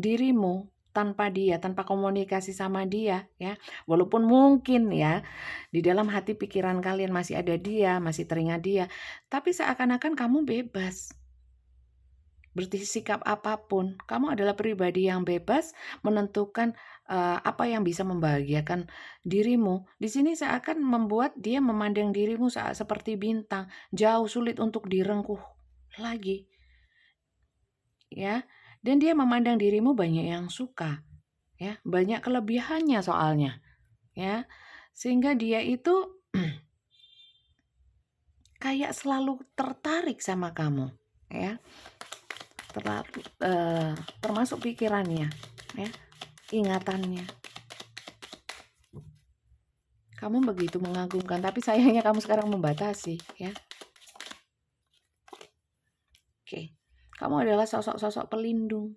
dirimu tanpa komunikasi sama dia ya, walaupun mungkin ya di dalam hati pikiran kalian masih ada dia, masih teringat dia, tapi seakan-akan kamu bebas bersikap apapun. Kamu adalah pribadi yang bebas menentukan apa yang bisa membahagiakan dirimu. Di sini seakan membuat dia memandang dirimu seperti bintang, jauh, sulit untuk direngkuh lagi. Ya, dan dia memandang dirimu banyak yang suka. Ya, banyak kelebihannya soalnya. Ya. Sehingga dia itu kayak selalu tertarik sama kamu, ya. Termasuk pikirannya ya, ingatannya. Kamu begitu mengagumkan, tapi sayangnya kamu sekarang membatasi ya. Oke. Kamu adalah sosok-sosok pelindung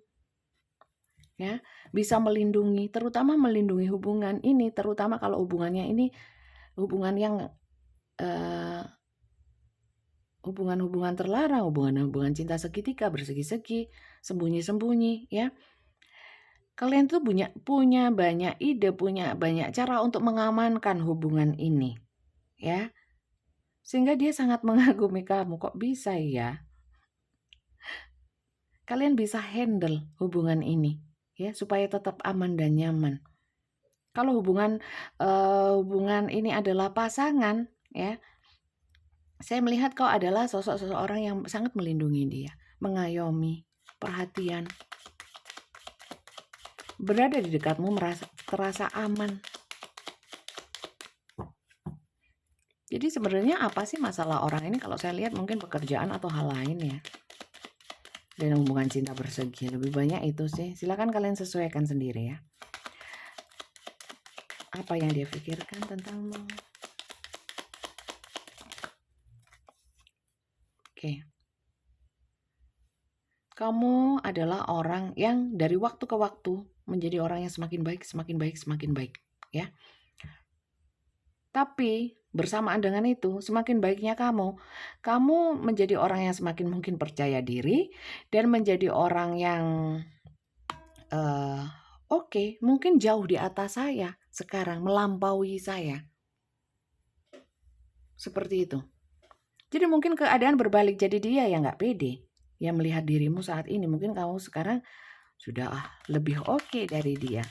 ya, bisa melindungi, terutama melindungi hubungan ini, terutama kalau hubungannya ini hubungan yang hubungan terlarang, hubungan cinta segitiga, bersegi-segi, sembunyi-sembunyi ya. Kalian tuh punya banyak ide, punya banyak cara untuk mengamankan hubungan ini ya. Sehingga dia sangat mengagumi kamu. Kok bisa ya? Kalian bisa handle hubungan ini ya, supaya tetap aman dan nyaman. Kalau hubungan ini adalah pasangan ya, saya melihat kau adalah sosok seseorang yang sangat melindungi dia, mengayomi, perhatian. Berada di dekatmu terasa aman. Jadi sebenarnya apa sih masalah orang ini? Kalau saya lihat mungkin pekerjaan atau hal lain ya. Dan hubungan cinta bersegi, lebih banyak itu sih. Silakan kalian sesuaikan sendiri ya. Apa yang dia pikirkan tentangmu? Oke. Kamu adalah orang yang dari waktu ke waktu menjadi orang yang semakin baik ya. Tapi bersamaan dengan itu, semakin baiknya kamu menjadi orang yang semakin mungkin percaya diri dan menjadi orang yang oke, mungkin jauh di atas saya sekarang, melampaui saya. Seperti itu. Jadi mungkin keadaan berbalik, jadi dia yang nggak pede, yang melihat dirimu saat ini. Mungkin kamu sekarang sudah lebih oke dari dia.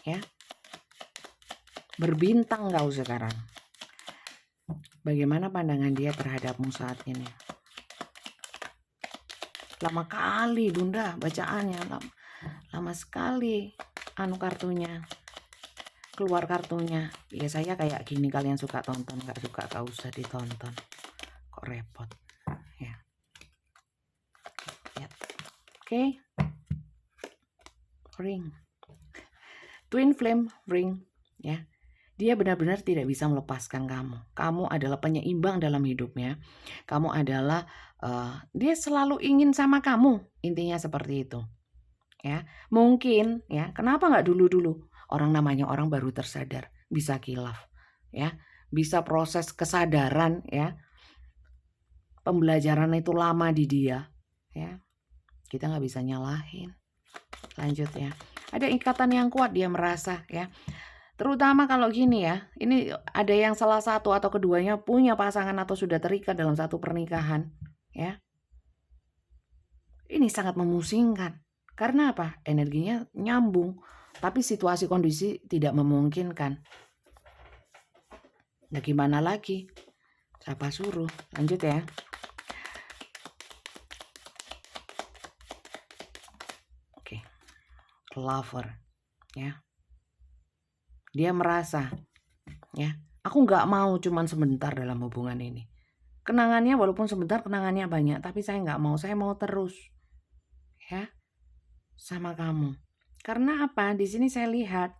Ya. Berbintang kau sekarang. Bagaimana pandangan dia terhadapmu saat ini? Lama kali Bunda bacaannya, lama sekali kartunya. Keluar kartunya. Ya saya kayak gini, kalian suka tonton, nggak suka gak usah ditonton. Kok repot ya. Oke. Ring. Twin flame ring ya. Dia benar-benar tidak bisa melepaskan kamu. Kamu adalah penyeimbang dalam hidupnya. Kamu adalah dia selalu ingin sama kamu. Intinya seperti itu. Ya, mungkin ya. Kenapa nggak dulu-dulu? Orang namanya orang baru tersadar, bisa khilaf ya. Bisa proses kesadaran ya. Pembelajaran itu lama di dia ya. Kita nggak bisa nyalahin. Lanjut ya. Ada ikatan yang kuat dia merasa ya. Terutama kalau gini ya, ini ada yang salah satu atau keduanya punya pasangan atau sudah terikat dalam satu pernikahan, ya. Ini sangat memusingkan. Karena apa? Energinya nyambung, tapi situasi kondisi tidak memungkinkan. Nah, gimana lagi? Siapa suruh? Lanjut ya. Oke. Lover, ya. Dia merasa, ya, aku nggak mau cuman sebentar dalam hubungan ini. Kenangannya walaupun sebentar, kenangannya banyak, tapi saya nggak mau, saya mau terus, ya, sama kamu. Karena apa? Di sini saya lihat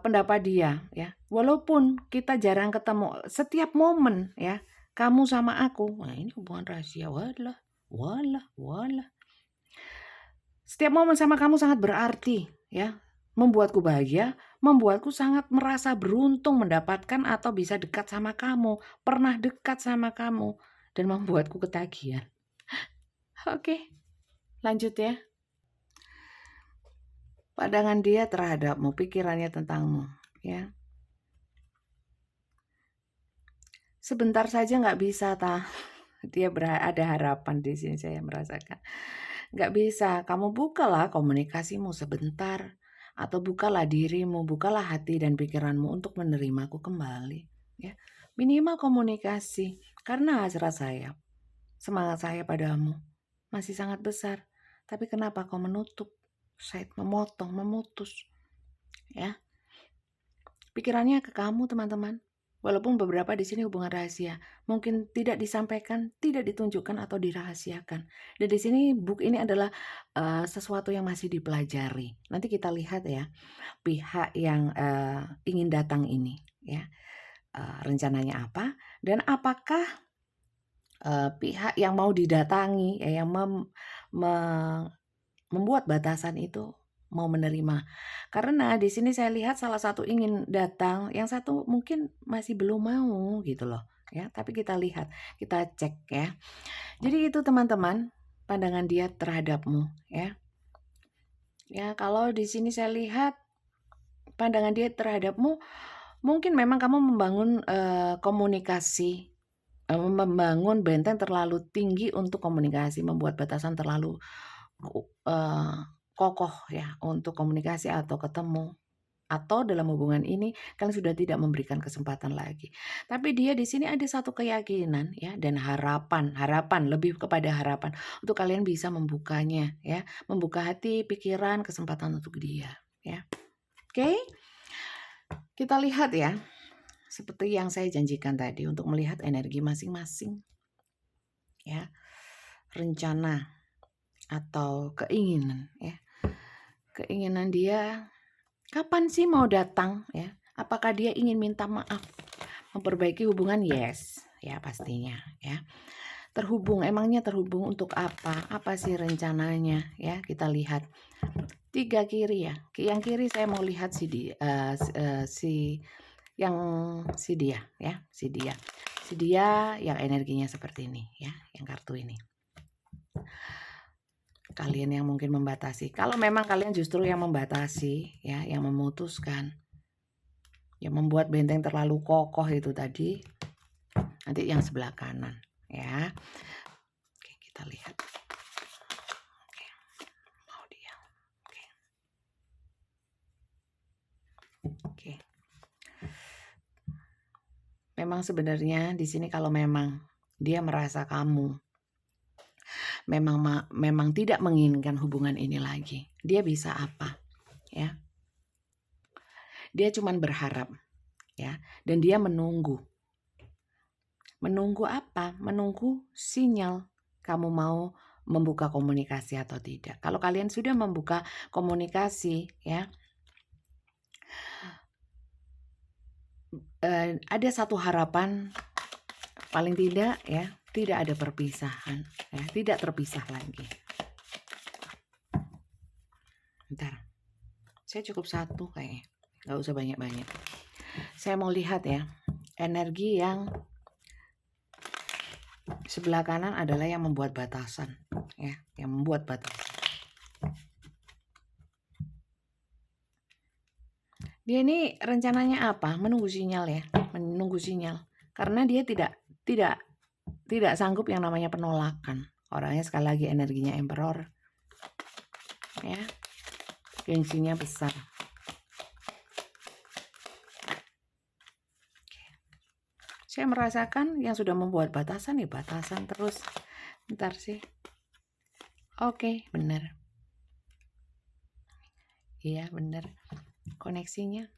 pendapat dia, ya. Walaupun kita jarang ketemu, setiap momen, ya, kamu sama aku, wah ini hubungan rahasia, walah, walah, walah. Setiap momen sama kamu sangat berarti, ya. Membuatku bahagia, membuatku sangat merasa beruntung mendapatkan atau bisa dekat sama kamu, pernah dekat sama kamu, dan membuatku ketagihan. Oke, lanjut ya. Pandangan dia terhadapmu, pikirannya tentangmu, ya. Sebentar saja nggak bisa, dia ada harapan di sini saya merasakan. Nggak bisa, kamu bukalah komunikasimu sebentar. Atau bukalah dirimu, bukalah hati dan pikiranmu untuk menerimaku kembali. Ya. Minimal komunikasi, karena hasrat saya, semangat saya padamu masih sangat besar. Tapi kenapa kau menutup, saya memotong, memutus? Ya, pikirannya ke kamu teman-teman. Walaupun beberapa di sini hubungan rahasia, mungkin tidak disampaikan, tidak ditunjukkan atau dirahasiakan. Dan di sini buku ini adalah sesuatu yang masih dipelajari. Nanti kita lihat ya, pihak yang ingin datang ini, ya, rencananya apa, dan apakah pihak yang mau didatangi, ya, yang membuat batasan itu mau menerima. Karena di sini saya lihat salah satu ingin datang, yang satu mungkin masih belum mau gitu loh, ya. Tapi kita lihat, kita cek ya. Jadi itu teman-teman, pandangan dia terhadapmu, ya. Ya, kalau di sini saya lihat pandangan dia terhadapmu, mungkin memang kamu membangun komunikasi, membangun benteng terlalu tinggi untuk komunikasi, membuat batasan terlalu kokoh ya untuk komunikasi atau ketemu, atau dalam hubungan ini kalian sudah tidak memberikan kesempatan lagi. Tapi dia di sini ada satu keyakinan ya dan harapan lebih kepada harapan untuk kalian bisa membukanya ya, membuka hati, pikiran, kesempatan untuk dia ya. Oke? Kita lihat ya. Seperti yang saya janjikan tadi untuk melihat energi masing-masing. Ya. Rencana atau keinginan ya. Keinginan dia kapan sih mau datang ya? Apakah dia ingin minta maaf, memperbaiki hubungan? Yes, ya pastinya ya. Emangnya terhubung untuk apa? Apa sih rencananya ya? Kita lihat 3 kiri ya. Yang kiri saya mau lihat si dia ya, si dia yang energinya seperti ini ya, yang kartu ini. Kalian yang mungkin membatasi. Kalau memang kalian justru yang membatasi ya, yang memutuskan, yang membuat benteng terlalu kokoh itu tadi, nanti yang sebelah kanan ya. Oke, kita lihat. Oke. Mau dia. Oke. Oke. Memang sebenarnya di sini kalau memang dia merasa kamu memang tidak menginginkan hubungan ini lagi, dia bisa apa? Ya. Dia cuman berharap ya, dan dia menunggu. Menunggu apa? Menunggu sinyal kamu mau membuka komunikasi atau tidak. Kalau kalian sudah membuka komunikasi ya, ada satu harapan paling tidak ya, tidak ada perpisahan ya, tidak terpisah lagi. Bentar, saya cukup satu kayaknya, nggak usah banyak-banyak. Saya mau lihat ya, energi yang sebelah kanan adalah yang membuat batasan ya, yang membuat batasan. Dia ini rencananya apa? Menunggu sinyal ya, menunggu sinyal. Karena dia tidak sanggup yang namanya penolakan. Orangnya sekali lagi energinya emperor. Ya. Gengsinya besar. Saya merasakan yang sudah membuat batasan ya batasan terus. Bentar sih. Oke, benar. Iya, benar. Koneksinya.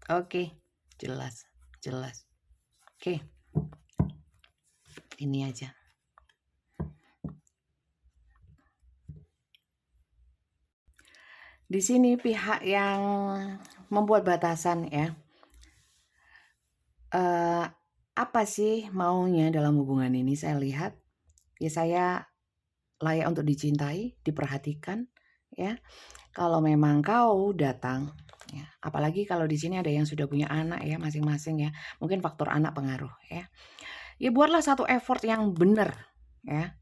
Oke, jelas. Oke. Ini aja. Di sini pihak yang membuat batasan ya. Apa sih maunya dalam hubungan ini? Saya lihat ya saya layak untuk dicintai, diperhatikan ya. Kalau memang kau datang ya, apalagi kalau di sini ada yang sudah punya anak ya masing-masing ya. Mungkin faktor anak pengaruh ya. Ya buatlah satu effort yang benar ya.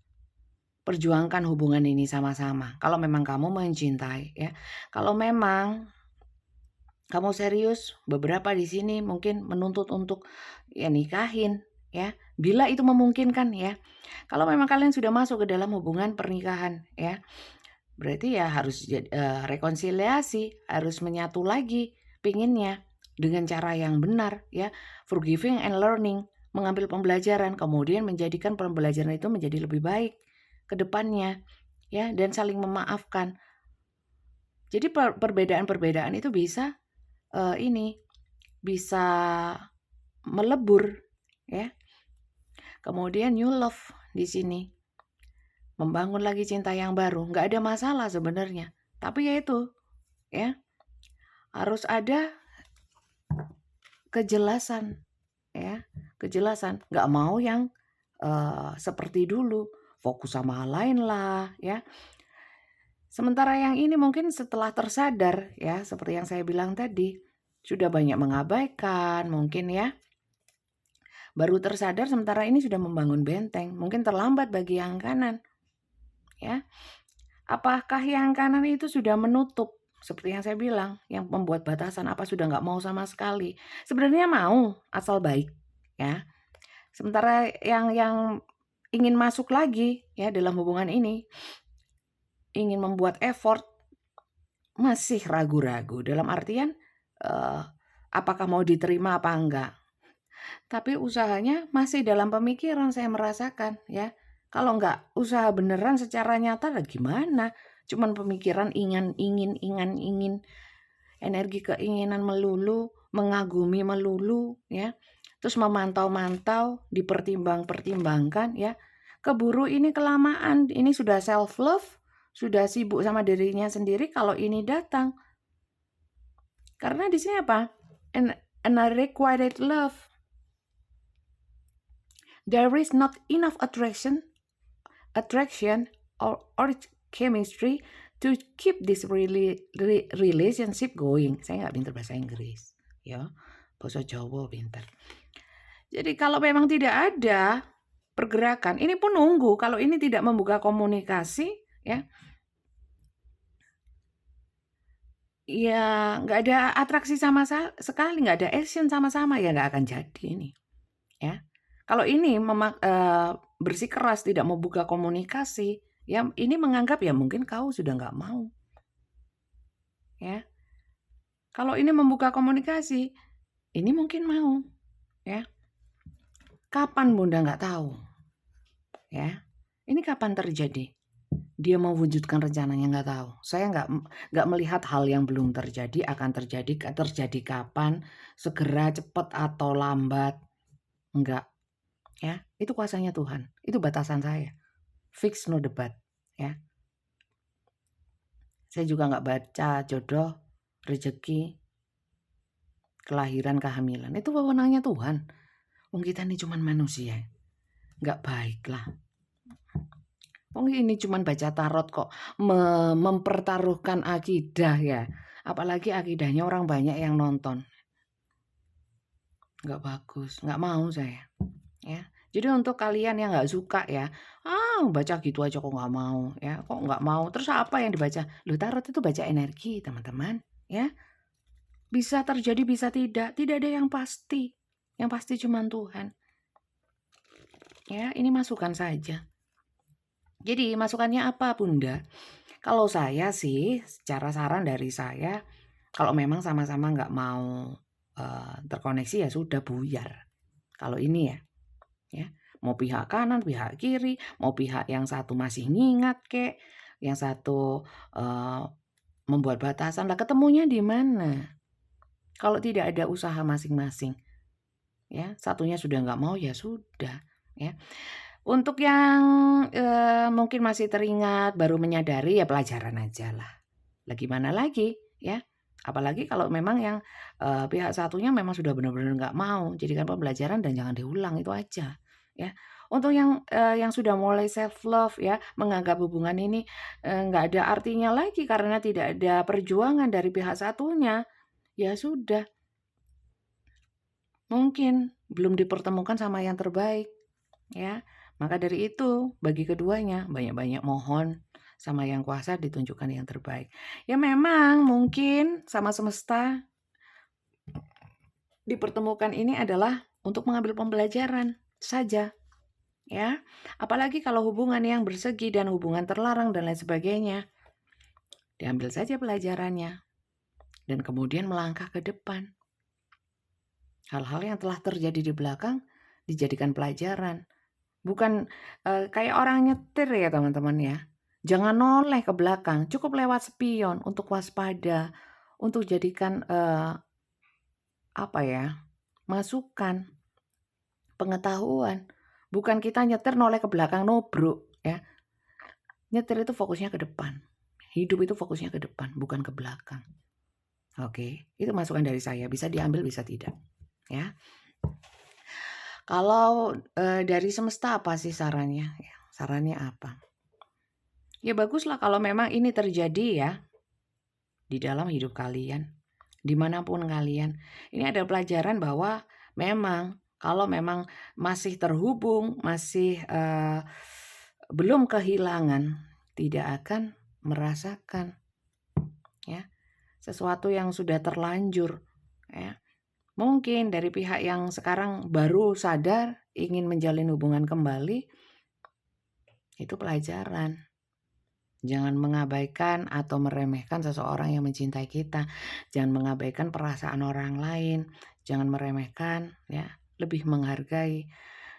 Perjuangkan hubungan ini sama-sama. Kalau memang kamu mencintai ya. Kalau memang kamu serius, beberapa di sini mungkin menuntut untuk ya nikahin ya. Bila itu memungkinkan ya. Kalau memang kalian sudah masuk ke dalam hubungan pernikahan ya. Berarti ya harus rekonsiliasi, harus menyatu lagi pinginnya dengan cara yang benar ya. Forgiving and learning, mengambil pembelajaran kemudian menjadikan pembelajaran itu menjadi lebih baik ke depannya ya, dan saling memaafkan. Jadi perbedaan-perbedaan itu bisa bisa melebur ya. Kemudian new love di sini. Membangun lagi cinta yang baru, nggak ada masalah sebenarnya. Tapi ya itu ya, harus ada kejelasan ya, kejelasan. Nggak mau yang seperti dulu, fokus sama hal lain lah ya. Sementara yang ini mungkin setelah tersadar ya, seperti yang saya bilang tadi, sudah banyak mengabaikan mungkin ya. Baru tersadar sementara ini sudah membangun benteng, mungkin terlambat bagi yang kanan. Ya. Apakah yang kanan itu sudah menutup? Seperti yang saya bilang, yang membuat batasan apa sudah nggak mau sama sekali. Sebenarnya mau, asal baik ya. Sementara yang ingin masuk lagi ya dalam hubungan ini, ingin membuat effort, masih ragu-ragu dalam artian apakah mau diterima apa enggak. Tapi usahanya masih dalam pemikiran, saya merasakan ya. Kalau enggak usaha beneran secara nyata lah gimana? Cuman pemikiran ingin, energi keinginan melulu, mengagumi melulu ya. Terus memantau-mantau, dipertimbangkan ya. Keburu ini kelamaan, ini sudah self love, sudah sibuk sama dirinya sendiri kalau ini datang. Karena di sini apa? Unrequited love. There is not enough attraction or chemistry to keep this relationship going. Saya nggak pintar bahasa Inggris, ya. Bahasa Jawa pintar. Jadi kalau memang tidak ada pergerakan, ini pun nunggu. Kalau ini tidak membuka komunikasi, ya, ya nggak ada atraksi sama sekali, nggak ada action sama-sama, ya nggak akan jadi ini, ya. Kalau ini bersikeras tidak mau buka komunikasi, ya ini menganggap ya mungkin kau sudah nggak mau. Ya. Kalau ini membuka komunikasi, ini mungkin mau. Ya. Kapan Bunda nggak tahu. Ya. Ini kapan terjadi? Dia mewujudkan rencananya nggak tahu. Saya nggak melihat hal yang belum terjadi akan terjadi kapan, segera, cepat atau lambat. Enggak. Ya, itu kuasanya Tuhan. Itu batasan saya. Fix no debat, ya. Saya juga nggak baca jodoh, rezeki, kelahiran, kehamilan. Itu wewenangnya Tuhan. Wong kita ini cuman manusia. Nggak baik lah. Wong ini cuman baca tarot kok mempertaruhkan akidah ya. Apalagi akidahnya orang banyak yang nonton. Nggak bagus, nggak mau saya. Ya. Jadi untuk kalian yang nggak suka ya, baca gitu aja kok nggak mau ya, kok nggak mau, terus apa yang dibaca? Loh tarot itu baca energi teman-teman, ya. Bisa terjadi bisa tidak ada yang pasti. Yang pasti cuman Tuhan. Ya, ini masukan saja. Jadi masukannya apa Bunda? Kalau saya sih, secara saran dari saya, kalau memang sama-sama nggak mau terkoneksi ya sudah buyar. Kalau ini ya, mau pihak kanan, pihak kiri, mau pihak yang satu masih ngingat kek, yang satu membuat batasan, lah ketemunya di mana? Kalau tidak ada usaha masing-masing, ya satunya sudah nggak mau ya sudah, ya. Untuk yang mungkin masih teringat, baru menyadari ya pelajaran aja lah. Lah gimana lagi ya? Apalagi kalau memang yang pihak satunya memang sudah benar-benar nggak mau, jadikan pembelajaran dan jangan diulang, itu aja ya. Untuk yang sudah mulai self love ya, menganggap hubungan ini nggak ada artinya lagi karena tidak ada perjuangan dari pihak satunya, ya sudah, mungkin belum dipertemukan sama yang terbaik ya. Maka dari itu, bagi keduanya banyak-banyak mohon sama Yang Kuasa ditunjukkan yang terbaik. Ya memang mungkin sama semesta dipertemukan ini adalah untuk mengambil pembelajaran saja, ya. Apalagi kalau hubungan yang bersegi dan hubungan terlarang dan lain sebagainya. Diambil saja pelajarannya dan kemudian melangkah ke depan. Hal-hal yang telah terjadi di belakang dijadikan pelajaran. Bukan kayak orang nyetir ya teman-teman ya. Jangan noleh ke belakang, cukup lewat spion untuk waspada, untuk jadikan masukan, pengetahuan. Bukan kita nyetir noleh ke belakang nobruk ya. Nyetir itu fokusnya ke depan. Hidup itu fokusnya ke depan, bukan ke belakang. Oke, itu masukan dari saya, bisa diambil bisa tidak, ya. Kalau dari semesta apa sih sarannya? Ya, sarannya apa? Ya baguslah kalau memang ini terjadi ya di dalam hidup kalian, dimanapun kalian. Ini ada pelajaran bahwa memang kalau memang masih terhubung, masih belum kehilangan, tidak akan merasakan ya sesuatu yang sudah terlanjur ya. Mungkin dari pihak yang sekarang baru sadar ingin menjalin hubungan kembali, itu pelajaran. Jangan mengabaikan atau meremehkan seseorang yang mencintai kita. Jangan mengabaikan perasaan orang lain. Jangan meremehkan, ya, lebih menghargai.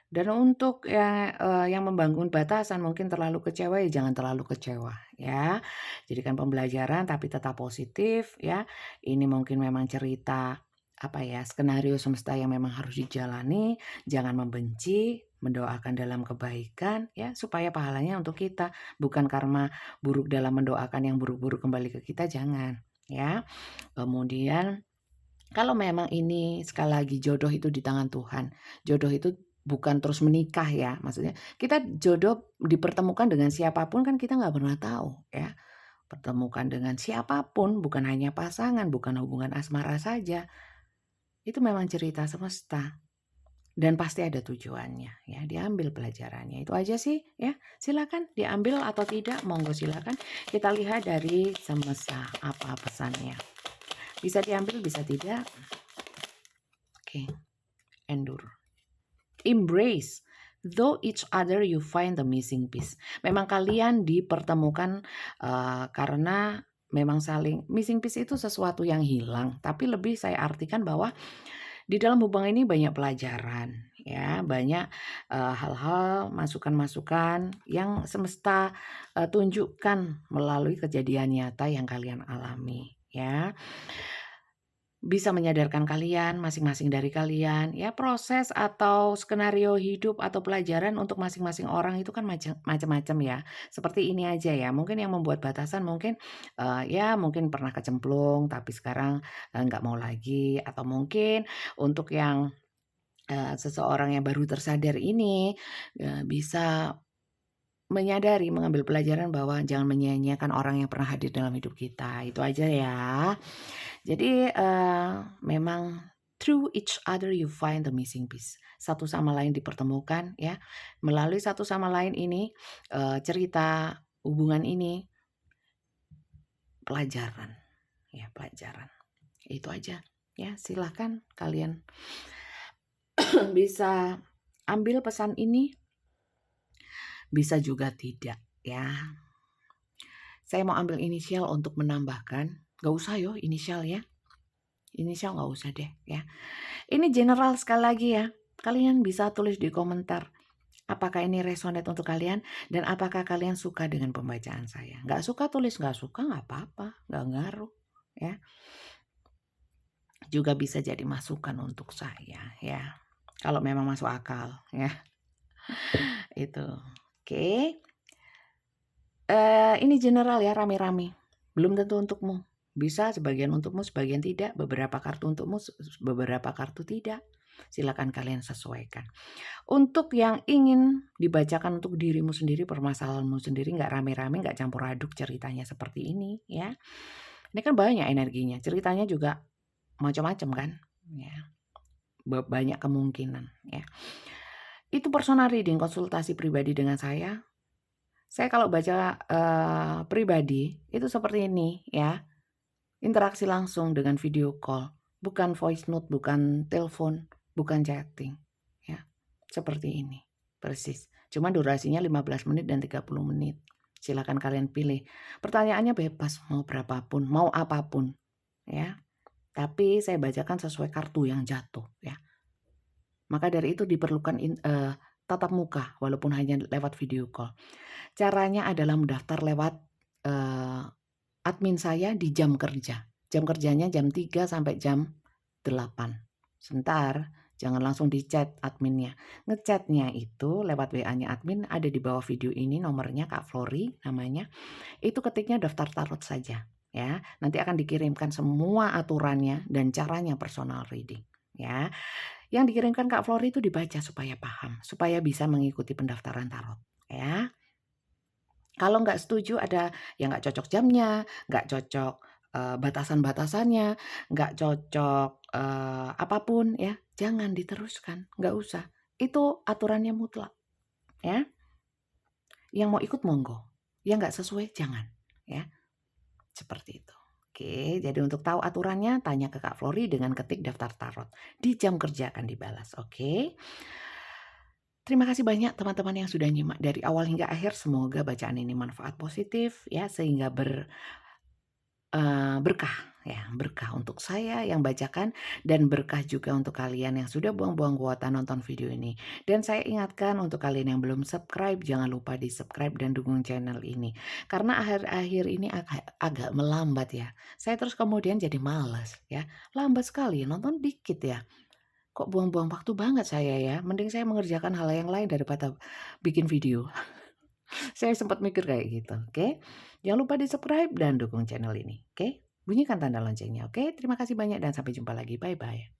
Dan untuk yang membangun batasan mungkin terlalu kecewa, ya jangan terlalu kecewa, ya. Jadikan pembelajaran tapi tetap positif, ya. Ini mungkin memang cerita skenario semesta yang memang harus dijalani, jangan membenci, mendoakan dalam kebaikan ya, supaya pahalanya untuk kita, bukan karma buruk dalam mendoakan yang buruk-buruk kembali ke kita, jangan ya. Kemudian kalau memang ini sekali lagi jodoh itu di tangan Tuhan. Jodoh itu bukan terus menikah ya, maksudnya kita jodoh dipertemukan dengan siapapun kan kita nggak pernah tahu ya. Pertemukan dengan siapapun, bukan hanya pasangan, bukan hubungan asmara saja. Itu memang cerita semesta dan pasti ada tujuannya ya, diambil pelajarannya. Itu aja sih ya. Silakan diambil atau tidak, monggo silakan. Kita lihat dari semesta apa pesannya. Bisa diambil, bisa tidak. Oke. Endure. Embrace. Though each other you find the missing piece. Memang kalian dipertemukan karena memang saling missing piece itu sesuatu yang hilang. Tapi lebih saya artikan bahwa di dalam hubungan ini banyak pelajaran, ya, banyak hal-hal, masukan-masukan yang semesta tunjukkan melalui kejadian nyata yang kalian alami, ya. Bisa menyadarkan kalian, masing-masing dari kalian, ya proses atau skenario hidup atau pelajaran untuk masing-masing orang itu kan macam-macam ya. Seperti ini aja ya, mungkin yang membuat batasan mungkin ya mungkin pernah kecemplung tapi sekarang nggak mau lagi, atau mungkin untuk yang seseorang yang baru tersadar ini bisa menyadari, mengambil pelajaran bahwa jangan menyia-nyiakan orang yang pernah hadir dalam hidup kita. Itu aja ya. Jadi memang Through each other you find the missing piece. Satu sama lain dipertemukan ya. Melalui satu sama lain ini, cerita hubungan ini pelajaran, ya pelajaran. Itu aja ya, silahkan kalian bisa ambil pesan ini, bisa juga tidak ya. Saya mau ambil inisial untuk menambahkan, gak usah yo inisial ya. Inisial gak usah deh ya. Ini general sekali lagi ya. Kalian bisa tulis di komentar apakah ini resonate untuk kalian dan apakah kalian suka dengan pembacaan saya. Gak suka tulis gak suka gak apa-apa, gak ngaruh ya. Juga bisa jadi masukan untuk saya ya. Kalau memang masuk akal ya. Itu. Oke. Ini general ya, rame-rame. Belum tentu untukmu. Bisa sebagian untukmu, sebagian tidak. Beberapa kartu untukmu, beberapa kartu tidak. Silakan kalian sesuaikan. Untuk yang ingin dibacakan untuk dirimu sendiri, permasalahanmu sendiri, nggak rame-rame, nggak campur aduk ceritanya seperti ini ya. Ini kan banyak energinya. Ceritanya juga macam-macam kan ya. Banyak kemungkinan ya. Itu personal reading, konsultasi pribadi dengan saya. Saya kalau baca pribadi itu seperti ini ya. Interaksi langsung dengan video call, bukan voice note, bukan telepon, bukan chatting ya. Seperti ini. Persis. Cuma durasinya 15 menit dan 30 menit. Silakan kalian pilih. Pertanyaannya bebas, mau berapapun, mau apapun ya. Tapi saya bacakan sesuai kartu yang jatuh ya. Maka dari itu diperlukan tatap muka walaupun hanya lewat video call. Caranya adalah mendaftar lewat admin saya di jam kerja. Jam kerjanya jam 3 sampai jam 8. Sebentar, jangan langsung di chat adminnya. Ngechatnya itu lewat WA-nya admin, ada di bawah video ini nomornya Kak Flori namanya. Itu ketiknya daftar tarot saja ya. Nanti akan dikirimkan semua aturannya dan caranya personal reading ya. Yang dikirimkan Kak Flori itu dibaca supaya paham, supaya bisa mengikuti pendaftaran tarot ya. Kalau nggak setuju ada yang nggak cocok jamnya, nggak cocok batasan-batasannya, nggak cocok apapun ya, jangan diteruskan, nggak usah. Itu aturannya mutlak ya. Yang mau ikut monggo, yang nggak sesuai jangan ya. Seperti itu. Oke, jadi untuk tahu aturannya tanya ke Kak Flori dengan ketik daftar tarot. Di jam kerja akan dibalas, oke? Terima kasih banyak teman-teman yang sudah nyimak dari awal hingga akhir. Semoga bacaan ini manfaat positif ya sehingga berkah ya, berkah untuk saya yang bacakan dan berkah juga untuk kalian yang sudah buang-buang kuota nonton video ini. Dan saya ingatkan untuk kalian yang belum subscribe, jangan lupa di-subscribe dan dukung channel ini. Karena akhir-akhir ini agak melambat ya. Saya terus kemudian jadi malas ya. Lambat sekali, nonton dikit ya. Kok buang-buang waktu banget saya ya. Mending saya mengerjakan hal yang lain daripada bikin video. Saya sempat mikir kayak gitu, oke. Jangan lupa di-subscribe dan dukung channel ini, oke. Bunyikan tanda loncengnya, oke. Terima kasih banyak dan sampai jumpa lagi, bye-bye.